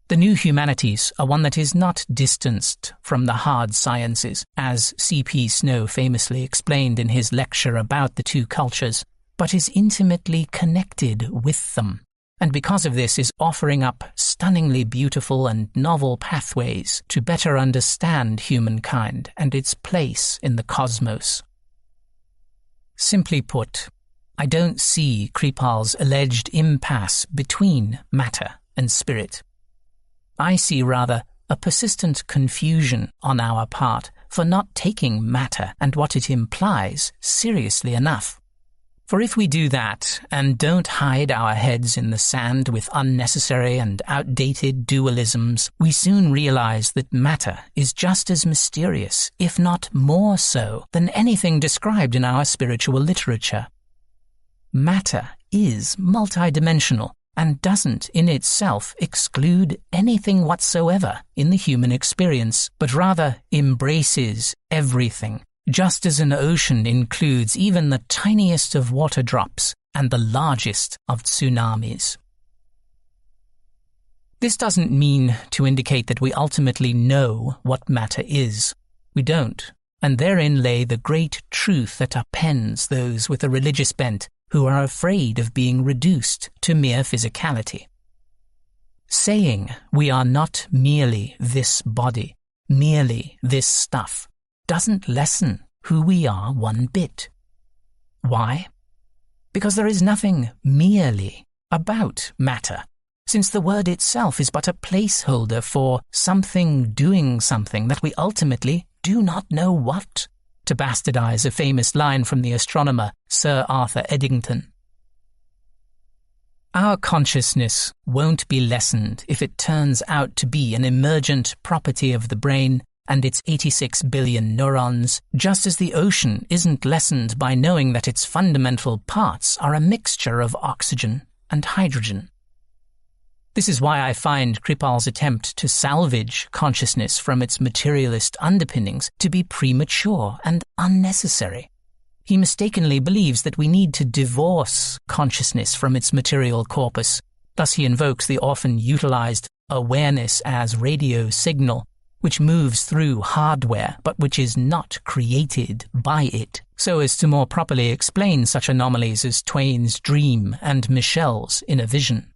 The new humanities are one that is not distanced from the hard sciences, as C.P. Snow famously explained in his lecture about the two cultures, but is intimately connected with them, and because of this is offering up stunningly beautiful and novel pathways to better understand humankind and its place in the cosmos. Simply put, I don't see Kripal's alleged impasse between matter and spirit. I see rather a persistent confusion on our part for not taking matter and what it implies seriously enough. For if we do that and don't hide our heads in the sand with unnecessary and outdated dualisms, we soon realize that matter is just as mysterious, if not more so, than anything described in our spiritual literature. Matter is multidimensional and doesn't in itself exclude anything whatsoever in the human experience, but rather embraces everything, just as an ocean includes even the tiniest of water drops and the largest of tsunamis. This doesn't mean to indicate that we ultimately know what matter is. We don't, and therein lay the great truth that appends those with a religious bent who are afraid of being reduced to mere physicality. Saying we are not merely this body, merely this stuff, doesn't lessen who we are one bit. Why? Because there is nothing merely about matter, since the word itself is but a placeholder for something doing something that we ultimately do not know what, to bastardize a famous line from the astronomer Sir Arthur Eddington. Our consciousness won't be lessened if it turns out to be an emergent property of the brain and its 86 billion neurons, just as the ocean isn't lessened by knowing that its fundamental parts are a mixture of oxygen and hydrogen. This is why I find Kripal's attempt to salvage consciousness from its materialist underpinnings to be premature and unnecessary. He mistakenly believes that we need to divorce consciousness from its material corpus. Thus he invokes the often utilized awareness as radio signal, which moves through hardware but which is not created by it, so as to more properly explain such anomalies as Twain's dream and Michel's inner vision.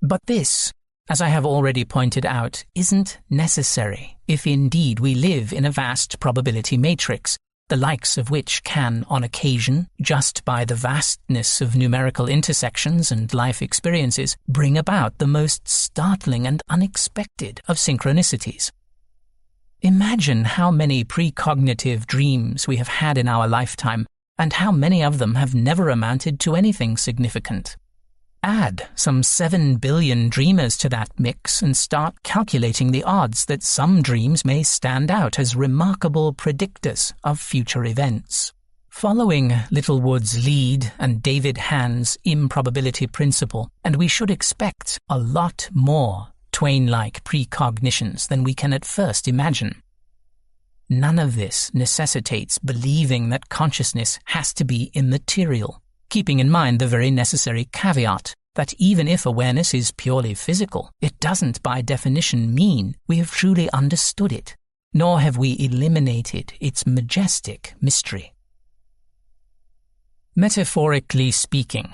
But this, as I have already pointed out, isn't necessary if indeed we live in a vast probability matrix, the likes of which can, on occasion, just by the vastness of numerical intersections and life experiences, bring about the most startling and unexpected of synchronicities. Imagine how many precognitive dreams we have had in our lifetime, and how many of them have never amounted to anything significant. Add some 7 billion dreamers to that mix and start calculating the odds that some dreams may stand out as remarkable predictors of future events. Following Littlewood's lead and David Hand's improbability principle, and we should expect a lot more Twain-like precognitions than we can at first imagine. None of this necessitates believing that consciousness has to be immaterial, keeping in mind the very necessary caveat that even if awareness is purely physical, it doesn't by definition mean we have truly understood it, nor have we eliminated its majestic mystery. Metaphorically speaking,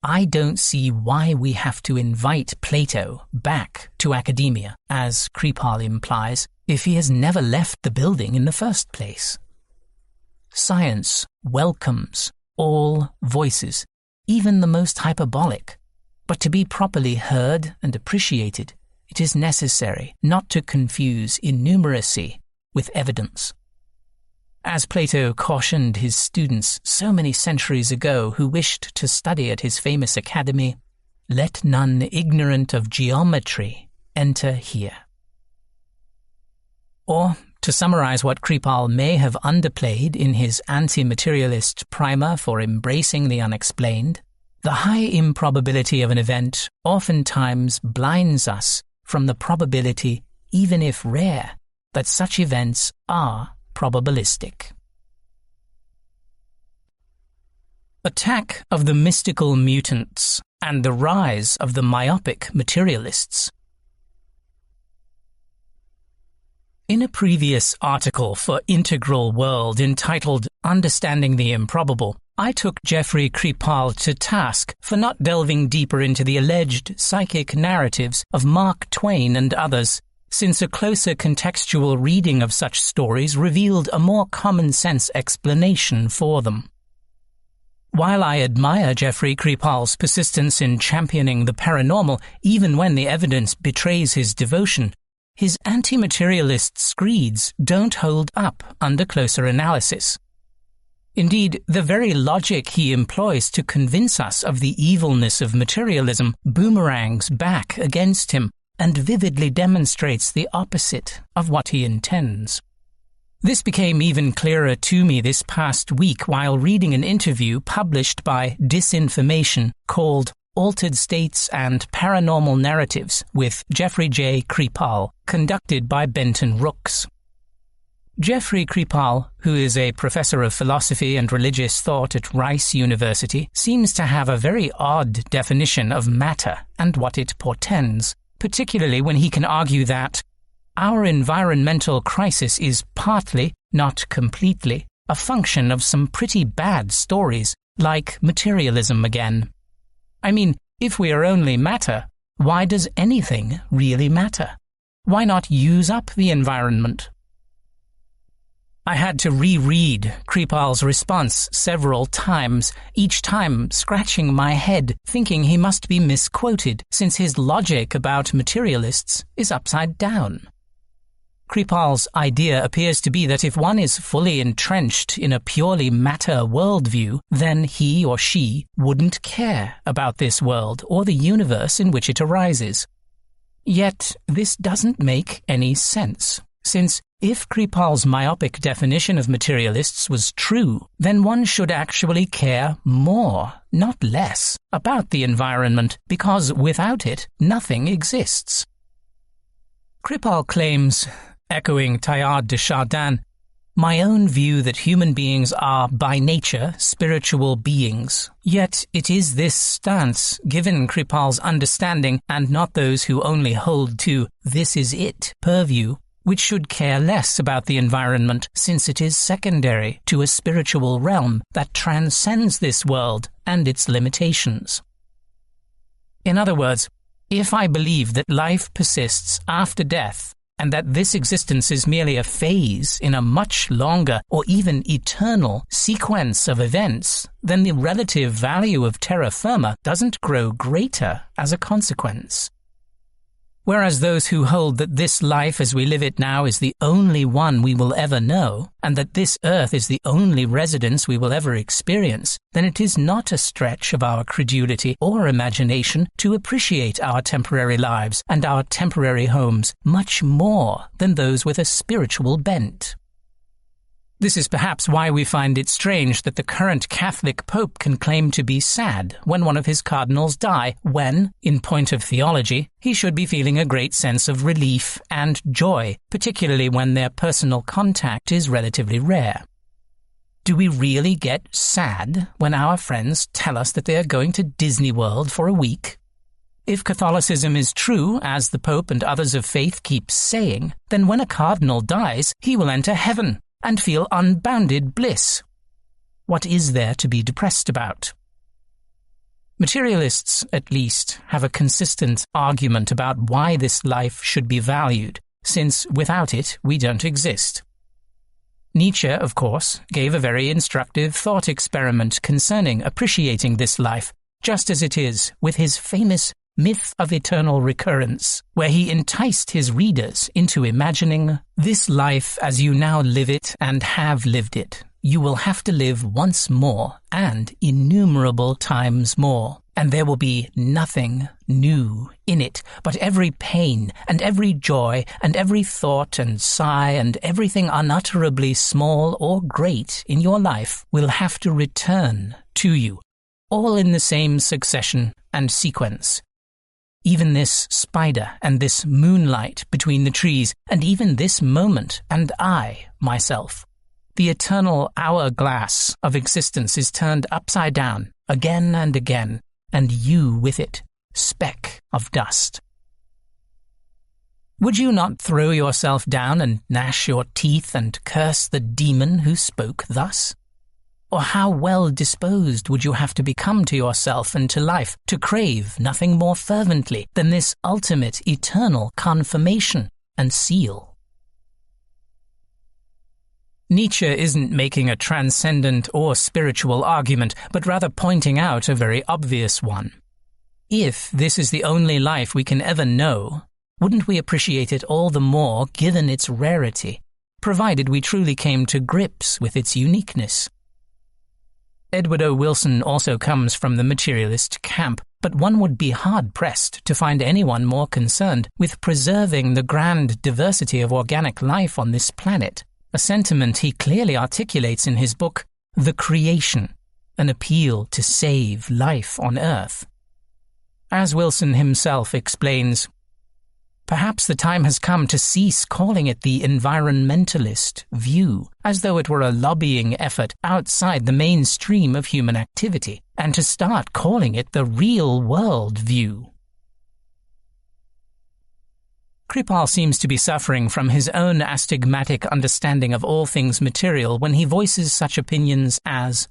I don't see why we have to invite Plato back to academia, as Kripal implies, if he has never left the building in the first place. Science welcomes all voices, even the most hyperbolic. But to be properly heard and appreciated, it is necessary not to confuse innumeracy with evidence. As Plato cautioned his students so many centuries ago who wished to study at his famous academy, "Let none ignorant of geometry enter here." Or, to summarize what Kripal may have underplayed in his anti-materialist primer for embracing the unexplained, the high improbability of an event oftentimes blinds us from the probability, even if rare, that such events are probabilistic. Attack of the mystical mutants and the rise of the myopic materialists. In a previous article for Integral World entitled Understanding the Improbable, I took Jeffrey Kripal to task for not delving deeper into the alleged psychic narratives of Mark Twain and others, since a closer contextual reading of such stories revealed a more common-sense explanation for them. While I admire Jeffrey Kripal's persistence in championing the paranormal, even when the evidence betrays his devotion, his anti-materialist screeds don't hold up under closer analysis. Indeed, the very logic he employs to convince us of the evilness of materialism boomerangs back against him and vividly demonstrates the opposite of what he intends. This became even clearer to me this past week while reading an interview published by Disinformation called Altered States and Paranormal Narratives with Jeffrey J. Kripal, conducted by Benton Rooks. Jeffrey Kripal, who is a professor of philosophy and religious thought at Rice University, seems to have a very odd definition of matter and what it portends, particularly when he can argue that our environmental crisis is partly, not completely, a function of some pretty bad stories, like materialism again. I mean, if we are only matter, why does anything really matter? Why not use up the environment? I had to reread Kripal's response several times, each time scratching my head, thinking he must be misquoted, since his logic about materialists is upside down. Kripal's idea appears to be that if one is fully entrenched in a purely matter worldview, then he or she wouldn't care about this world or the universe in which it arises. Yet this doesn't make any sense, since If Kripal's myopic definition of materialists was true, then one should actually care more, not less, about the environment, because without it, nothing exists. Kripal claims, echoing Teilhard de Chardin, "My own view that human beings are, by nature, spiritual beings. Yet it is this stance, given Kripal's understanding, and not those who only hold to 'this is it' purview, which should care less about the environment, since it is secondary to a spiritual realm that transcends this world and its limitations." In other words, if I believe that life persists after death, and that this existence is merely a phase in a much longer or even eternal sequence of events, then the relative value of terra firma doesn't grow greater as a consequence. Whereas those who hold that this life as we live it now is the only one we will ever know, and that this earth is the only residence we will ever experience, then it is not a stretch of our credulity or imagination to appreciate our temporary lives and our temporary homes much more than those with a spiritual bent. This is perhaps why we find it strange that the current Catholic Pope can claim to be sad when one of his cardinals die, when, in point of theology, he should be feeling a great sense of relief and joy, particularly when their personal contact is relatively rare. Do we really get sad when our friends tell us that they are going to Disney World for a week? If Catholicism is true, as the Pope and others of faith keep saying, then when a cardinal dies, he will enter heaven and feel unbounded bliss. What is there to be depressed about? Materialists, at least, have a consistent argument about why this life should be valued, since without it we don't exist. Nietzsche, of course, gave a very instructive thought experiment concerning appreciating this life, just as it is with his famous Myth of Eternal Recurrence, where he enticed his readers into imagining, "This life as you now live it and have lived it, you will have to live once more and innumerable times more, and there will be nothing new in it, but every pain and every joy and every thought and sigh and everything unutterably small or great in your life will have to return to you, all in the same succession and sequence. Even this spider and this moonlight between the trees, and even this moment, and I, myself. The eternal hourglass of existence is turned upside down, again and again, and you with it, speck of dust." Would you not throw yourself down and gnash your teeth and curse the demon who spoke thus? Or how well disposed would you have to become to yourself and to life to crave nothing more fervently than this ultimate eternal confirmation and seal? Nietzsche isn't making a transcendent or spiritual argument, but rather pointing out a very obvious one. If this is the only life we can ever know, wouldn't we appreciate it all the more given its rarity, provided we truly came to grips with its uniqueness? Edward O. Wilson also comes from the materialist camp, but one would be hard-pressed to find anyone more concerned with preserving the grand diversity of organic life on this planet, a sentiment he clearly articulates in his book, The Creation, an appeal to save life on Earth. As Wilson himself explains, "Perhaps the time has come to cease calling it the environmentalist view, as though it were a lobbying effort outside the mainstream of human activity, and to start calling it the real-world view." Kripal seems to be suffering from his own astigmatic understanding of all things material when he voices such opinions as,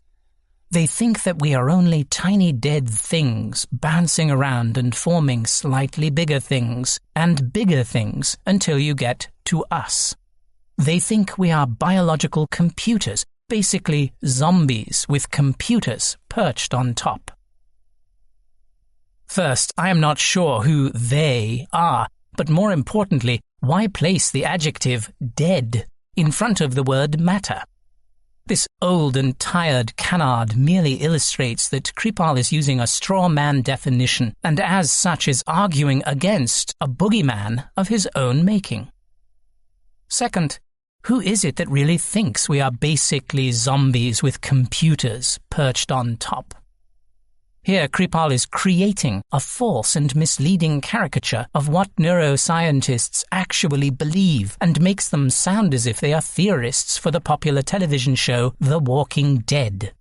"They think that we are only tiny dead things bouncing around and forming slightly bigger things and bigger things until you get to us. They think we are biological computers, basically zombies with computers perched on top." First, I am not sure who they are, but more importantly, why place the adjective dead in front of the word matter? This old and tired canard merely illustrates that Kripal is using a straw man definition, and as such is arguing against a boogeyman of his own making. Second, Who is it that really thinks we are basically zombies with computers perched on top? Here, Kripal is creating a false and misleading caricature of what neuroscientists actually believe and makes them sound as if they are theorists for the popular television show The Walking Dead.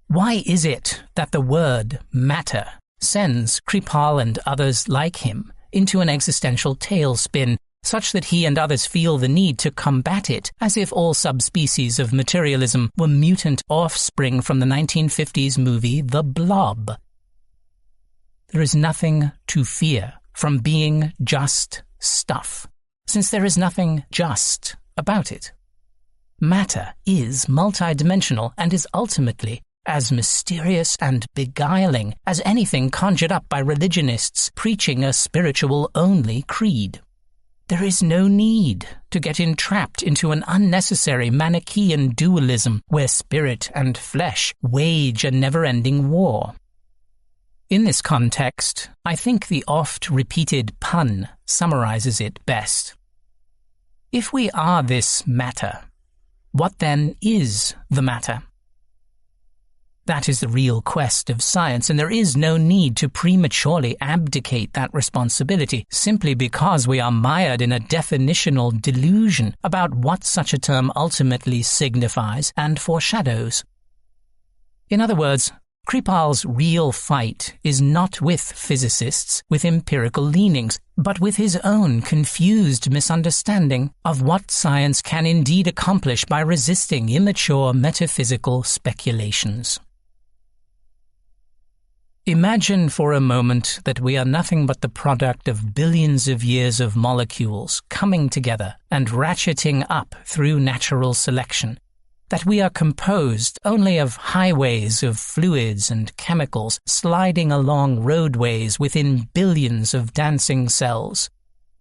Why is it that the word matter sends Kripal and others like him into an existential tailspin, such that he and others feel the need to combat it as if all subspecies of materialism were mutant offspring from the 1950s movie The Blob? There is nothing to fear from being just stuff, since there is nothing just about it. Matter is multidimensional and is ultimately as mysterious and beguiling as anything conjured up by religionists preaching a spiritual-only creed. There is no need to get entrapped into an unnecessary Manichaean dualism where spirit and flesh wage a never-ending war. In this context, I think the oft-repeated pun summarizes it best. If we are this matter, what then is the matter? That is the real quest of science, and there is no need to prematurely abdicate that responsibility simply because we are mired in a definitional delusion about what such a term ultimately signifies and foreshadows. In other words, Kripal's real fight is not with physicists with empirical leanings, but with his own confused misunderstanding of what science can indeed accomplish by resisting immature metaphysical speculations. Imagine for a moment that we are nothing but the product of billions of years of molecules coming together and ratcheting up through natural selection, that we are composed only of highways of fluids and chemicals sliding along roadways within billions of dancing cells,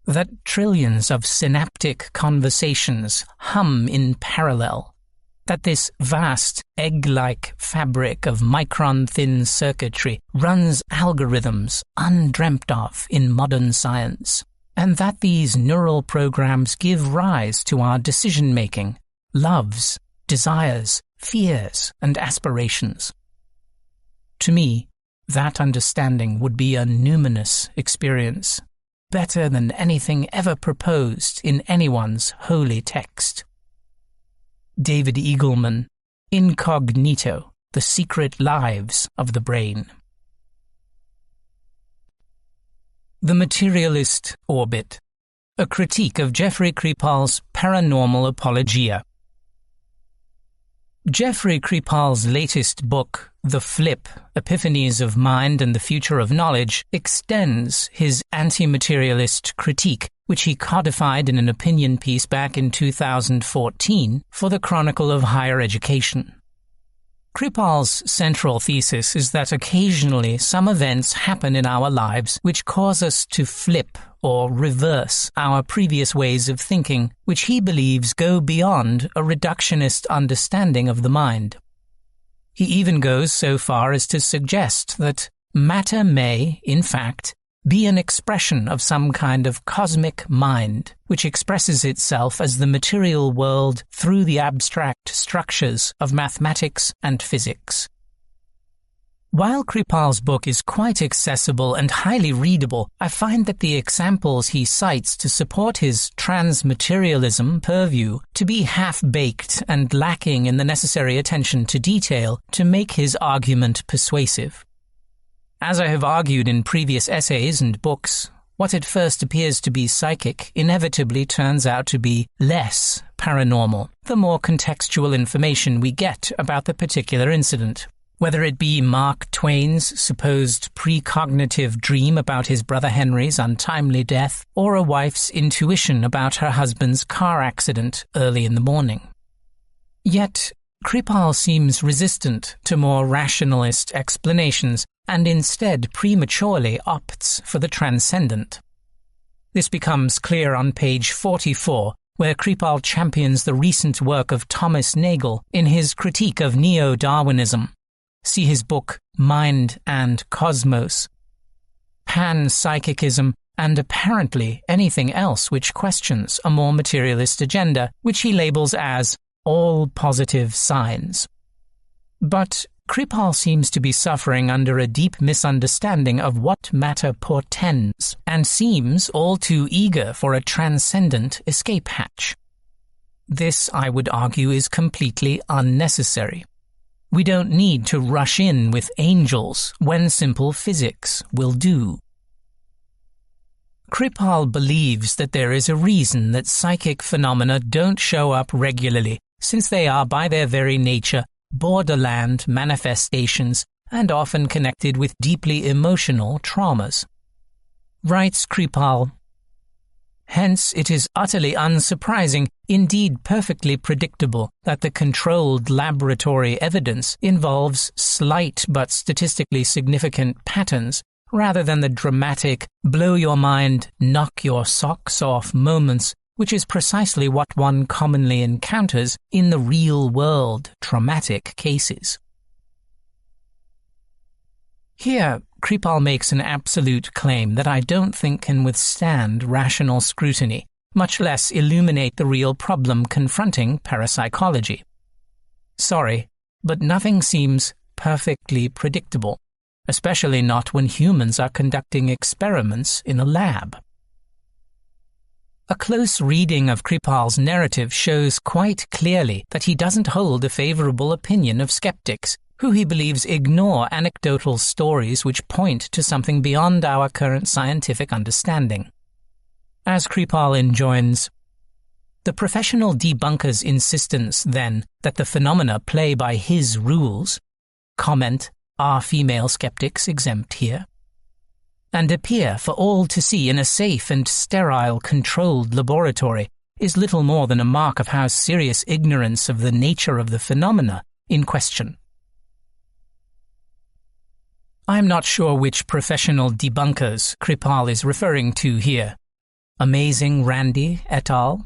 that trillions of synaptic conversations hum in parallel, that this vast egg-like fabric of micron-thin circuitry runs algorithms undreamt of in modern science, and that these neural programs give rise to our decision-making, loves, desires, fears, and aspirations. To me, that understanding would be a numinous experience, better than anything ever proposed in anyone's holy text. David Eagleman, Incognito, The Secret Lives of the Brain. The Materialist Orbit, a critique of Jeffrey Kripal's paranormal apologia. Jeffrey Kripal's latest book, The Flip, Epiphanies of Mind and the Future of Knowledge, extends his anti-materialist critique, which he codified in an opinion piece back in 2014 for the Chronicle of Higher Education. Kripal's central thesis is that occasionally some events happen in our lives which cause us to flip or reverse our previous ways of thinking, which he believes go beyond a reductionist understanding of the mind. He even goes so far as to suggest that matter may, in fact, be an expression of some kind of cosmic mind, which expresses itself as the material world through the abstract structures of mathematics and physics. While Kripal's book is quite accessible and highly readable, I find that the examples he cites to support his transmaterialism purview to be half-baked and lacking in the necessary attention to detail to make his argument persuasive. As I have argued in previous essays and books, what at first appears to be psychic inevitably turns out to be less paranormal, the more contextual information we get about the particular incident. Whether it be Mark Twain's supposed precognitive dream about his brother Henry's untimely death, or a wife's intuition about her husband's car accident early in the morning. Yet, Kripal seems resistant to more rationalist explanations and instead prematurely opts for the transcendent. This becomes clear on page 44, where Kripal champions the recent work of Thomas Nagel in his critique of neo-Darwinism. See his book Mind and Cosmos. Panpsychism and apparently anything else which questions a more materialist agenda, which he labels as all positive signs. But Kripal seems to be suffering under a deep misunderstanding of what matter portends, and seems all too eager for a transcendent escape hatch. This, I would argue, is completely unnecessary. We don't need to rush in with angels when simple physics will do. Kripal believes that there is a reason that psychic phenomena don't show up regularly, since they are by their very nature borderland manifestations and often connected with deeply emotional traumas. Writes Kripal, hence it is utterly unsurprising, indeed perfectly predictable, that the controlled laboratory evidence involves slight but statistically significant patterns rather than the dramatic, blow-your-mind, knock-your-socks-off moments, which is precisely what one commonly encounters in the real-world traumatic cases. Here, Kripal makes an absolute claim that I don't think can withstand rational scrutiny, much less illuminate the real problem confronting parapsychology. Sorry, but nothing seems perfectly predictable, especially not when humans are conducting experiments in a lab. A close reading of Kripal's narrative shows quite clearly that he doesn't hold a favorable opinion of skeptics, who he believes ignore anecdotal stories which point to something beyond our current scientific understanding. As Kripal enjoins, the professional debunker's insistence, then, that the phenomena play by his rules, comment, are female skeptics exempt here? And appear for all to see in a safe and sterile controlled laboratory is little more than a mark of how serious ignorance of the nature of the phenomena in question. I am not sure which professional debunkers Kripal is referring to here, Amazing Randy et al.,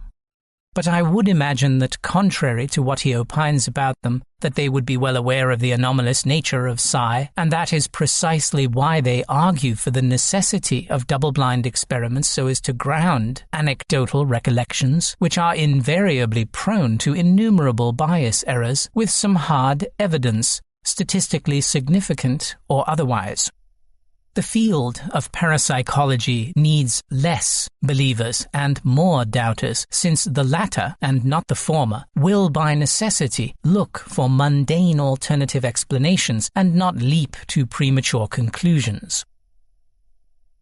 but I would imagine that, contrary to what he opines about them, that they would be well aware of the anomalous nature of psi, and that is precisely why they argue for the necessity of double-blind experiments so as to ground anecdotal recollections, which are invariably prone to innumerable bias errors, with some hard evidence, statistically significant or otherwise. The field of parapsychology needs less believers and more doubters, since the latter, and not the former, will by necessity look for mundane alternative explanations and not leap to premature conclusions.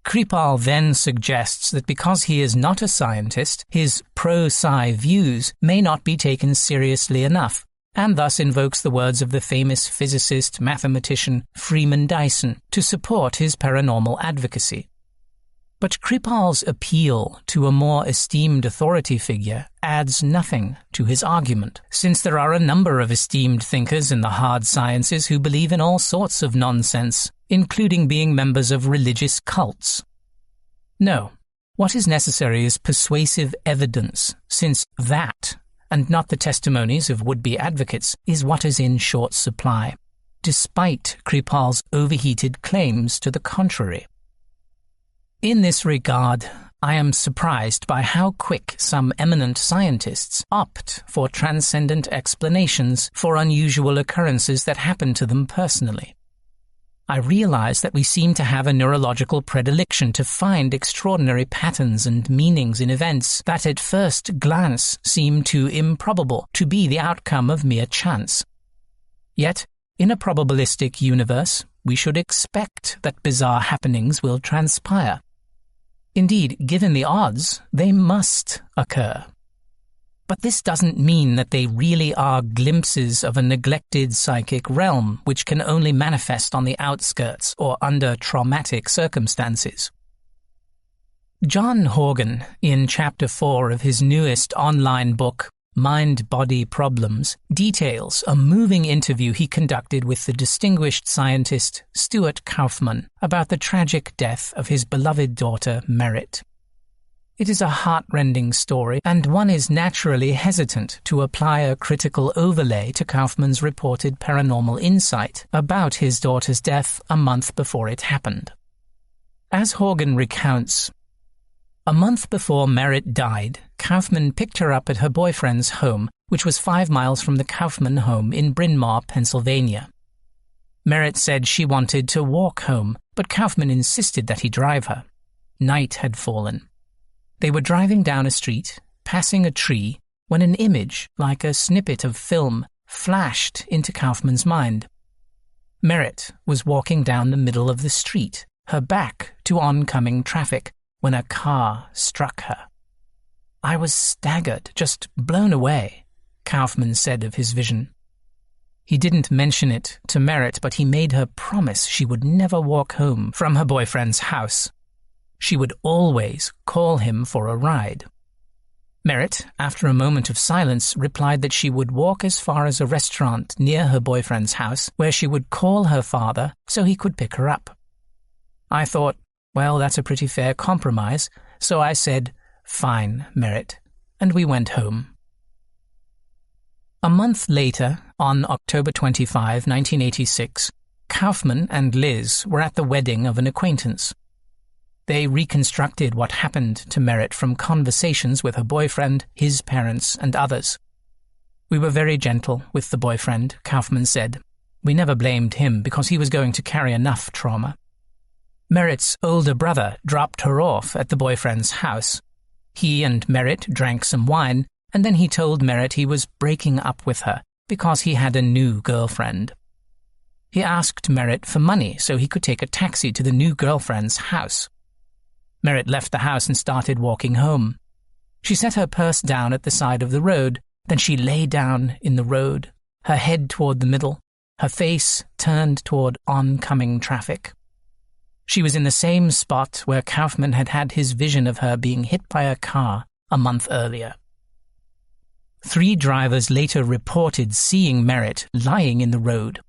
Kripal then suggests that because he is not a scientist, his pro-psi views may not be taken seriously enough, and thus invokes the words of the famous physicist-mathematician Freeman Dyson to support his paranormal advocacy. But Kripal's appeal to a more esteemed authority figure adds nothing to his argument, since there are a number of esteemed thinkers in the hard sciences who believe in all sorts of nonsense, including being members of religious cults. No, what is necessary is persuasive evidence, since that, and not the testimonies of would-be advocates, is what is in short supply, despite Kripal's overheated claims to the contrary. In this regard, I am surprised by how quick some eminent scientists opt for transcendent explanations for unusual occurrences that happen to them personally. I realize that we seem to have a neurological predilection to find extraordinary patterns and meanings in events that at first glance seem too improbable to be the outcome of mere chance. Yet, in a probabilistic universe, we should expect that bizarre happenings will transpire. Indeed, given the odds, they must occur. But this doesn't mean that they really are glimpses of a neglected psychic realm which can only manifest on the outskirts or under traumatic circumstances. John Horgan, in Chapter 4 of his newest online book, Mind-Body Problems, details a moving interview he conducted with the distinguished scientist Stuart Kauffman about the tragic death of his beloved daughter Merritt. It is a heart-rending story, and one is naturally hesitant to apply a critical overlay to Kauffman's reported paranormal insight about his daughter's death a month before it happened. As Horgan recounts, A month before Merritt died, Kaufman picked her up at her boyfriend's home, which was 5 miles from the Kaufman home in Bryn Mawr, Pennsylvania. Merritt said she wanted to walk home, but Kaufman insisted that he drive her. Night had fallen. They were driving down a street, passing a tree, when an image, like a snippet of film, flashed into Kaufman's mind. Merritt was walking down the middle of the street, her back to oncoming traffic, when a car struck her. "I was staggered, just blown away," Kaufman said of his vision. He didn't mention it to Merritt, but he made her promise she would never walk home from her boyfriend's house. She would always call him for a ride. Merritt, after a moment of silence, replied that she would walk as far as a restaurant near her boyfriend's house, where she would call her father so he could pick her up. I thought, well, that's a pretty fair compromise, so I said, "Fine, Merritt," and we went home. A month later, on October 25, 1986, Kaufman and Liz were at the wedding of an acquaintance. They reconstructed what happened to Merritt from conversations with her boyfriend, his parents, and others. "We were very gentle with the boyfriend," Kaufman said. "We never blamed him because he was going to carry enough trauma. Merritt's older brother dropped her off at the boyfriend's house. He and Merritt drank some wine, and then he told Merritt he was breaking up with her because he had a new girlfriend. He asked Merritt for money so he could take a taxi to the new girlfriend's house. Merritt left the house and started walking home. She set her purse down at the side of the road, then she lay down in the road, her head toward the middle, her face turned toward oncoming traffic. She was in the same spot where Kaufman had had his vision of her being hit by a car a month earlier. 3 drivers later reported seeing Merritt lying in the road.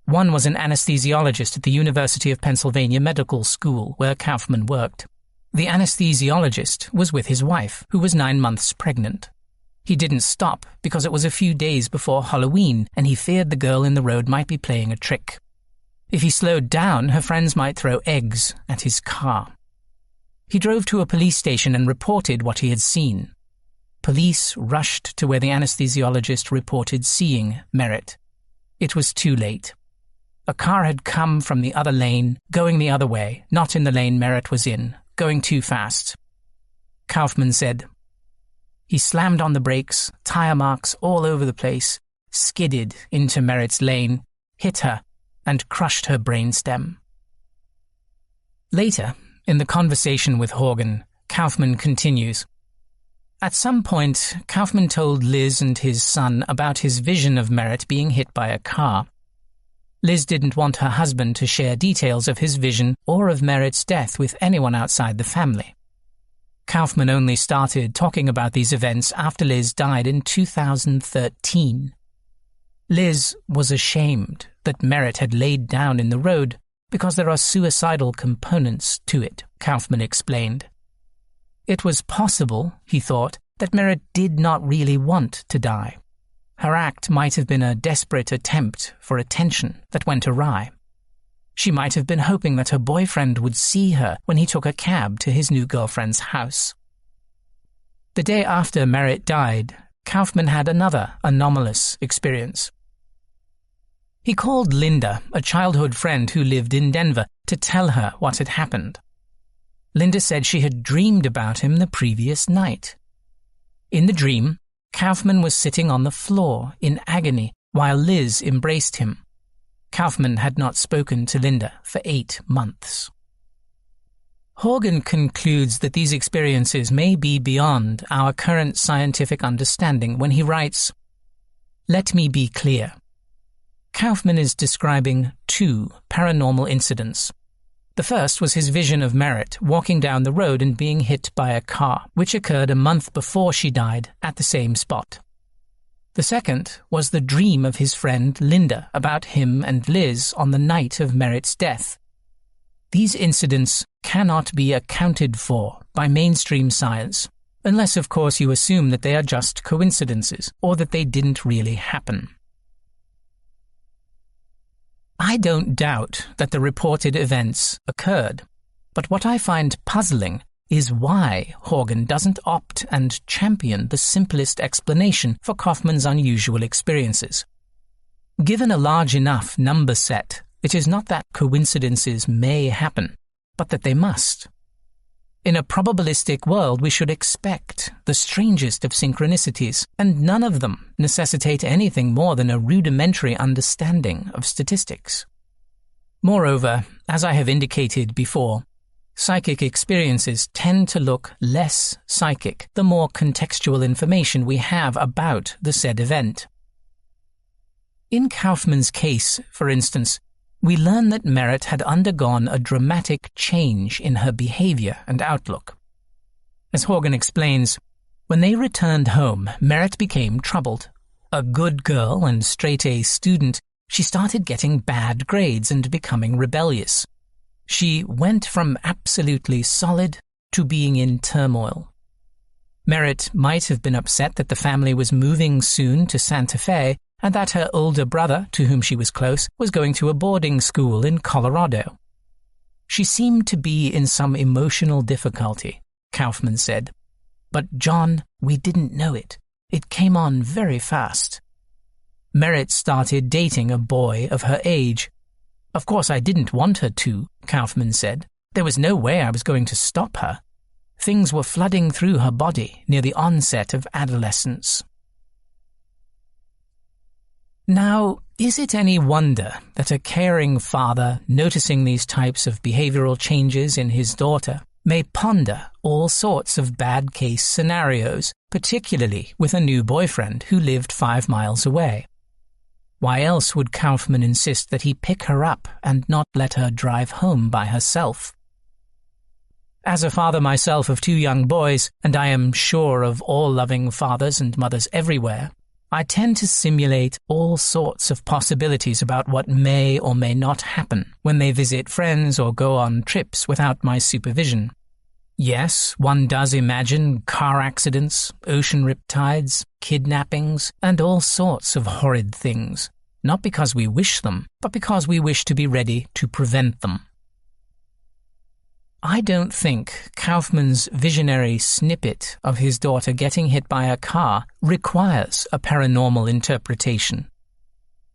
One was an anesthesiologist at the University of Pennsylvania Medical School, where Kaufman worked. The anesthesiologist was with his wife, who was 9 months pregnant. He didn't stop because it was a few days before Halloween, and he feared the girl in the road might be playing a trick. If he slowed down, her friends might throw eggs at his car. He drove to a police station and reported what he had seen. Police rushed to where the anesthesiologist reported seeing Merritt. It was too late. A car had come from the other lane, going the other way, not in the lane Merritt was in, going too fast. Kaufman said, "He slammed on the brakes, tire marks all over the place, skidded into Merritt's lane, hit her, and crushed her brainstem." Later, in the conversation with Horgan, Kaufman continues, "At some point, Kaufman told Liz and his son about his vision of Merritt being hit by a car. Liz didn't want her husband to share details of his vision or of Merritt's death with anyone outside the family. Kaufman only started talking about these events after Liz died in 2013. Liz was ashamed that Merritt had laid down in the road because there are suicidal components to it," Kaufman explained. It was possible, he thought, that Merritt did not really want to die. Her act might have been a desperate attempt for attention that went awry. She might have been hoping that her boyfriend would see her when he took a cab to his new girlfriend's house. The day after Merritt died, Kaufman had another anomalous experience. He called Linda, a childhood friend who lived in Denver, to tell her what had happened. Linda said she had dreamed about him the previous night. In the dream, Kaufman was sitting on the floor in agony while Liz embraced him. Kaufman had not spoken to Linda for 8 months. Horgan concludes that these experiences may be beyond our current scientific understanding when he writes, "Let me be clear. Kaufman is describing 2 paranormal incidents. The first was his vision of Merritt walking down the road and being hit by a car, which occurred a month before she died at the same spot. The second was the dream of his friend Linda about him and Liz on the night of Merritt's death. These incidents cannot be accounted for by mainstream science, unless of course you assume that they are just coincidences or that they didn't really happen." I don't doubt that the reported events occurred, but what I find puzzling is why Horgan doesn't opt and champion the simplest explanation for Kaufman's unusual experiences. Given a large enough number set, it is not that coincidences may happen, but that they must. In a probabilistic world, we should expect the strangest of synchronicities, and none of them necessitate anything more than a rudimentary understanding of statistics. Moreover, as I have indicated before, psychic experiences tend to look less psychic the more contextual information we have about the said event. In Kaufman's case, for instance, we learn that Merritt had undergone a dramatic change in her behavior and outlook. As Horgan explains, when they returned home, Merritt became troubled. A good girl and straight-A student, she started getting bad grades and becoming rebellious. She went from absolutely solid to being in turmoil. Merritt might have been upset that the family was moving soon to Santa Fe, and that her older brother, to whom she was close, was going to a boarding school in Colorado. She seemed to be in some emotional difficulty, Kaufman said. But John, we didn't know it. It came on very fast. Merritt started dating a boy of her age. Of course I didn't want her to, Kaufman said. There was no way I was going to stop her. Things were flooding through her body near the onset of adolescence. Now, is it any wonder that a caring father, noticing these types of behavioral changes in his daughter, may ponder all sorts of bad case scenarios, particularly with a new boyfriend who lived 5 miles away? Why else would Kaufman insist that he pick her up and not let her drive home by herself? As a father myself of 2 young boys, and I am sure of all loving fathers and mothers everywhere, I tend to simulate all sorts of possibilities about what may or may not happen when they visit friends or go on trips without my supervision. Yes, one does imagine car accidents, ocean riptides, kidnappings, and all sorts of horrid things, not because we wish them, but because we wish to be ready to prevent them. I don't think Kaufman's visionary snippet of his daughter getting hit by a car requires a paranormal interpretation.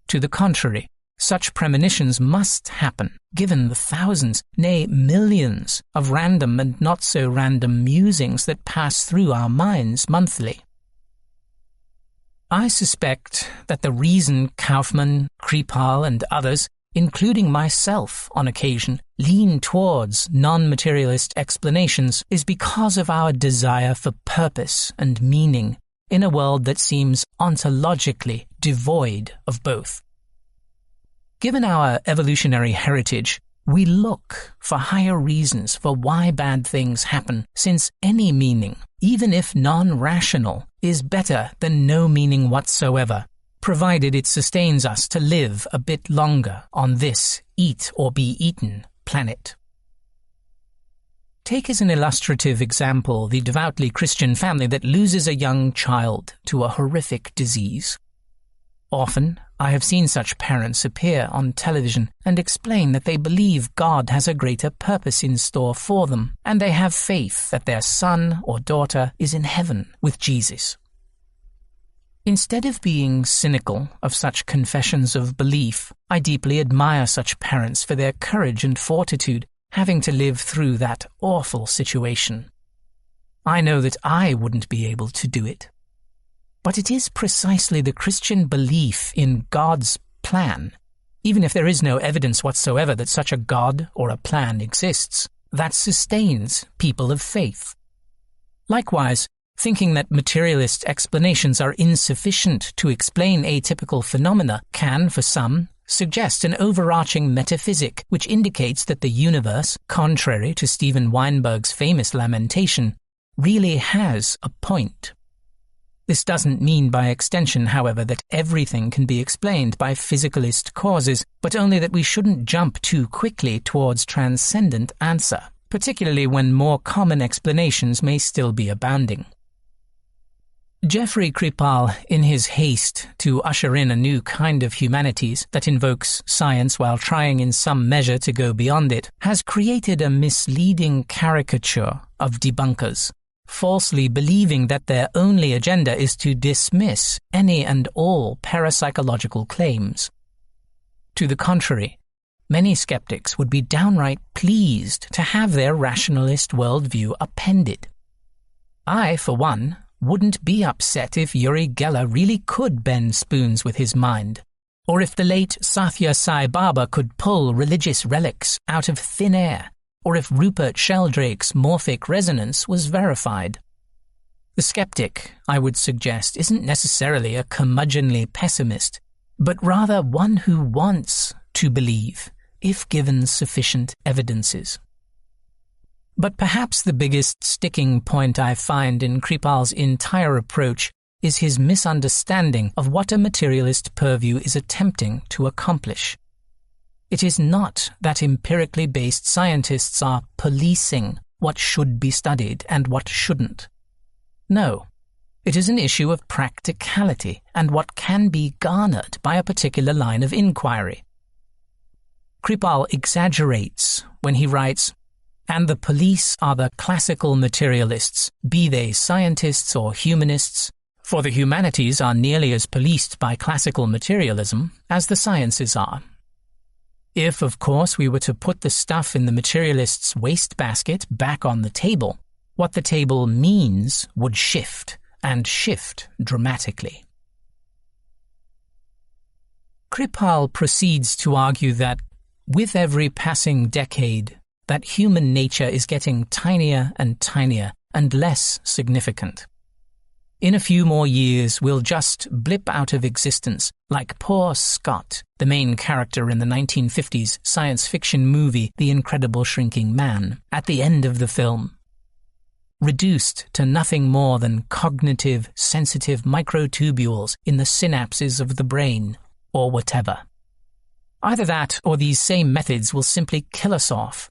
To the contrary, such premonitions must happen, given the thousands, nay millions, of random and not-so-random musings that pass through our minds monthly. I suspect that the reason Kaufman, Kripal, and others, including myself on occasion, lean towards non-materialist explanations is because of our desire for purpose and meaning in a world that seems ontologically devoid of both. Given our evolutionary heritage, we look for higher reasons for why bad things happen, since any meaning, even if non-rational, is better than no meaning whatsoever, provided it sustains us to live a bit longer on this eat-or-be-eaten planet. Take as an illustrative example the devoutly Christian family that loses a young child to a horrific disease. Often, I have seen such parents appear on television and explain that they believe God has a greater purpose in store for them, and they have faith that their son or daughter is in heaven with Jesus. Instead of being cynical of such confessions of belief, I deeply admire such parents for their courage and fortitude, having to live through that awful situation. I know that I wouldn't be able to do it. But it is precisely the Christian belief in God's plan, even if there is no evidence whatsoever that such a God or a plan exists, that sustains people of faith. Likewise, thinking that materialist explanations are insufficient to explain atypical phenomena can, for some, suggest an overarching metaphysic which indicates that the universe, contrary to Steven Weinberg's famous lamentation, really has a point. This doesn't mean by extension, however, that everything can be explained by physicalist causes, but only that we shouldn't jump too quickly towards transcendent answer, particularly when more common explanations may still be abounding. Jeffrey Kripal, in his haste to usher in a new kind of humanities that invokes science while trying in some measure to go beyond it, has created a misleading caricature of debunkers, falsely believing that their only agenda is to dismiss any and all parapsychological claims. To the contrary, many skeptics would be downright pleased to have their rationalist worldview appended. I, for one, wouldn't be upset if Uri Geller really could bend spoons with his mind, or if the late Sathya Sai Baba could pull religious relics out of thin air, or if Rupert Sheldrake's morphic resonance was verified. The skeptic, I would suggest, isn't necessarily a curmudgeonly pessimist, but rather one who wants to believe, if given sufficient evidences. But perhaps the biggest sticking point I find in Kripal's entire approach is his misunderstanding of what a materialist purview is attempting to accomplish. It is not that empirically based scientists are policing what should be studied and what shouldn't. No, it is an issue of practicality and what can be garnered by a particular line of inquiry. Kripal exaggerates when he writes, "And the police are the classical materialists, be they scientists or humanists, for the humanities are nearly as policed by classical materialism as the sciences are." If, of course, we were to put the stuff in the materialists' wastebasket back on the table, what the table means would shift, and shift dramatically. Kripal proceeds to argue that, with every passing decade, that human nature is getting tinier and tinier and less significant. In a few more years, we'll just blip out of existence, like poor Scott, the main character in the 1950s science fiction movie The Incredible Shrinking Man, at the end of the film. Reduced to nothing more than cognitive, sensitive microtubules in the synapses of the brain, or whatever. Either that or these same methods will simply kill us off.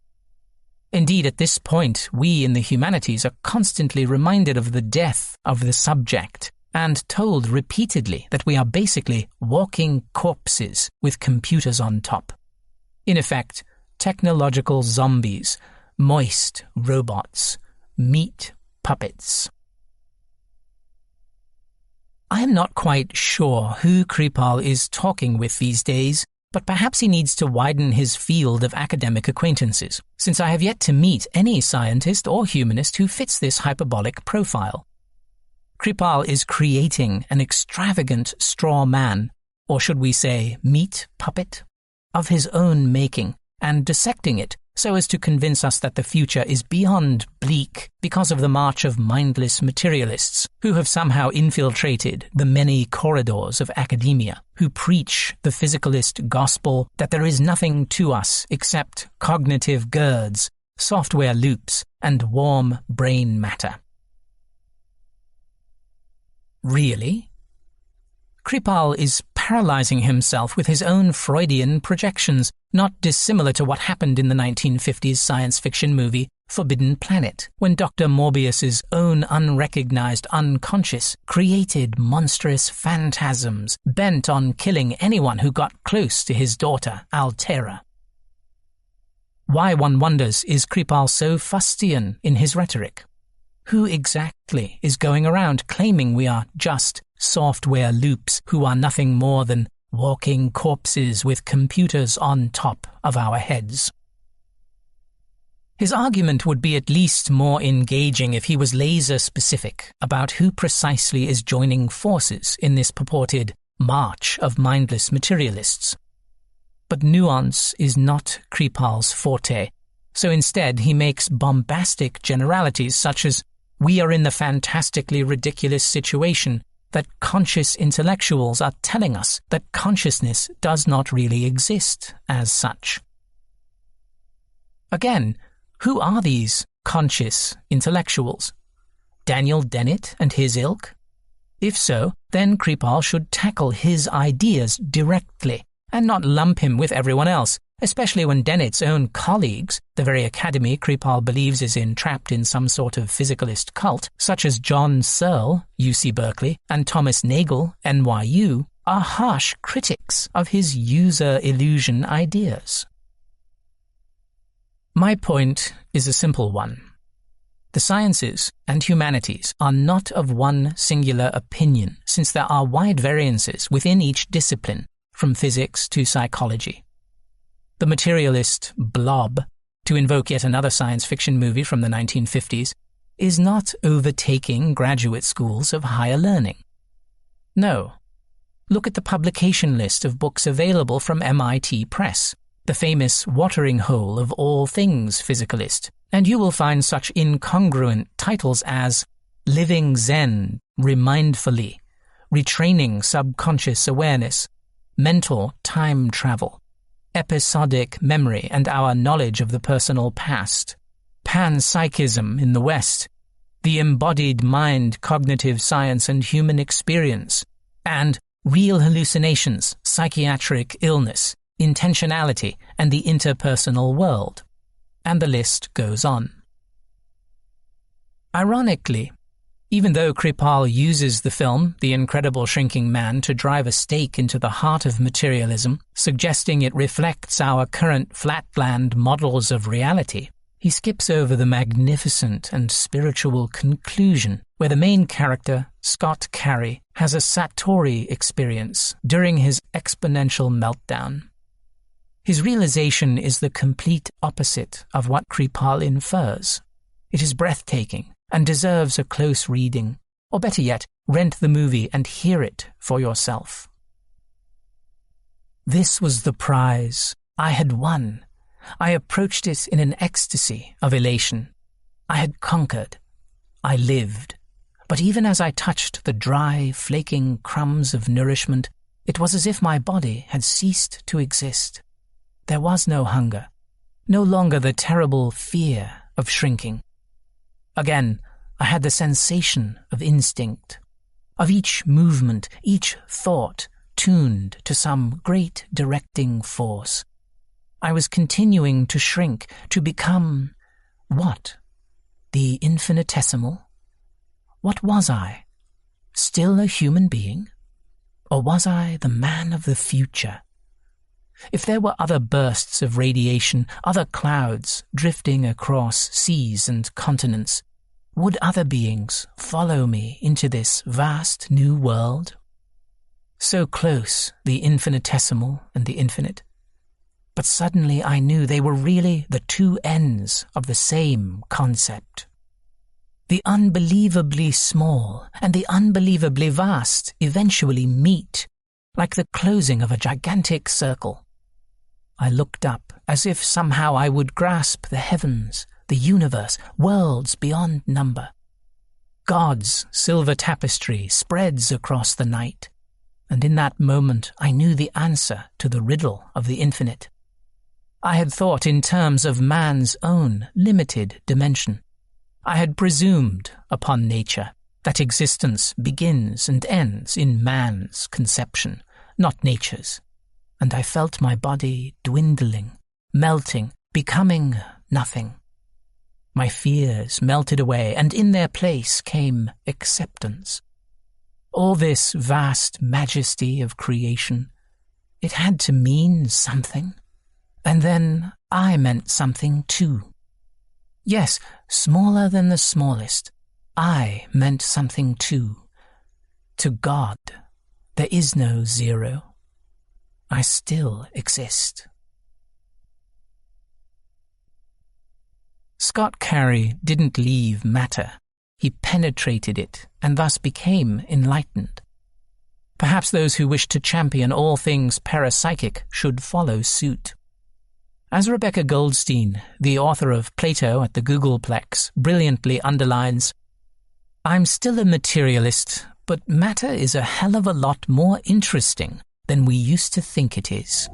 Indeed, at this point, we in the humanities are constantly reminded of the death of the subject and told repeatedly that we are basically walking corpses with computers on top. In effect, technological zombies, moist robots, meat puppets. I am not quite sure who Kripal is talking with these days, but perhaps he needs to widen his field of academic acquaintances, since I have yet to meet any scientist or humanist who fits this hyperbolic profile. Kripal is creating an extravagant straw man, or should we say meat puppet, of his own making, and dissecting it so as to convince us that the future is beyond bleak because of the march of mindless materialists who have somehow infiltrated the many corridors of academia, who preach the physicalist gospel that there is nothing to us except cognitive girds, software loops, and warm brain matter. Really? Kripal is paralyzing himself with his own Freudian projections, not dissimilar to what happened in the 1950s science fiction movie Forbidden Planet, when Dr. Morbius's own unrecognized unconscious created monstrous phantasms bent on killing anyone who got close to his daughter, Altera. Why, one wonders, is Kripal so fustian in his rhetoric? Who exactly is going around claiming we are just software loops who are nothing more than walking corpses with computers on top of our heads? His argument would be at least more engaging if he was laser-specific about who precisely is joining forces in this purported march of mindless materialists. But nuance is not Kripal's forte, so instead he makes bombastic generalities such as, "We are in the fantastically ridiculous situation that conscious intellectuals are telling us that consciousness does not really exist as such." Again, who are these conscious intellectuals? Daniel Dennett and his ilk? If so, then Kripal should tackle his ideas directly and not lump him with everyone else, especially when Dennett's own colleagues, the very academy Kripal believes is entrapped in some sort of physicalist cult, such as John Searle, UC Berkeley, and Thomas Nagel, NYU, are harsh critics of his user illusion ideas. My point is a simple one. The sciences and humanities are not of one singular opinion, since there are wide variances within each discipline, from physics to psychology. The materialist blob, to invoke yet another science fiction movie from the 1950s, is not overtaking graduate schools of higher learning. No. Look at the publication list of books available from MIT Press, the famous watering hole of all things physicalist, and you will find such incongruent titles as Living Zen Remindfully, Retraining Subconscious Awareness, Mental Time Travel, Episodic Memory and Our Knowledge of the Personal Past, Panpsychism in the West, The Embodied Mind, Cognitive Science and Human Experience, and Real Hallucinations, Psychiatric Illness, Intentionality and the Interpersonal World. And the list goes on. Ironically, even though Kripal uses the film The Incredible Shrinking Man to drive a stake into the heart of materialism, suggesting it reflects our current flatland models of reality, he skips over the magnificent and spiritual conclusion where the main character, Scott Carey, has a Satori experience during his exponential meltdown. His realization is the complete opposite of what Kripal infers. It is breathtaking and deserves a close reading, or better yet, rent the movie and hear it for yourself. This was the prize. I had won. I approached it in an ecstasy of elation. I had conquered. I lived. But even as I touched the dry, flaking crumbs of nourishment, it was as if my body had ceased to exist. There was no hunger, no longer the terrible fear of shrinking. Again, I had the sensation of instinct, of each movement, each thought tuned to some great directing force. I was continuing to shrink, to become what? The infinitesimal? What was I? Still a human being? Or was I the man of the future? If there were other bursts of radiation, other clouds drifting across seas and continents, would other beings follow me into this vast new world? So close, the infinitesimal and the infinite. But suddenly I knew they were really the two ends of the same concept. The unbelievably small and the unbelievably vast eventually meet, like the closing of a gigantic circle. I looked up as if somehow I would grasp the heavens, the universe, worlds beyond number. God's silver tapestry spreads across the night, and in that moment I knew the answer to the riddle of the infinite. I had thought in terms of man's own limited dimension. I had presumed upon nature that existence begins and ends in man's conception, not nature's. And I felt my body dwindling, melting, becoming nothing. My fears melted away, and in their place came acceptance. All this vast majesty of creation, it had to mean something. And then I meant something too. Yes, smaller than the smallest, I meant something too. To God, there is no zero. I still exist. Scott Carey didn't leave matter. He penetrated it and thus became enlightened. Perhaps those who wish to champion all things parapsychic should follow suit. As Rebecca Goldstein, the author of Plato at the Googleplex, brilliantly underlines, I'm still a materialist, but matter is a hell of a lot more interesting than we used to think it is.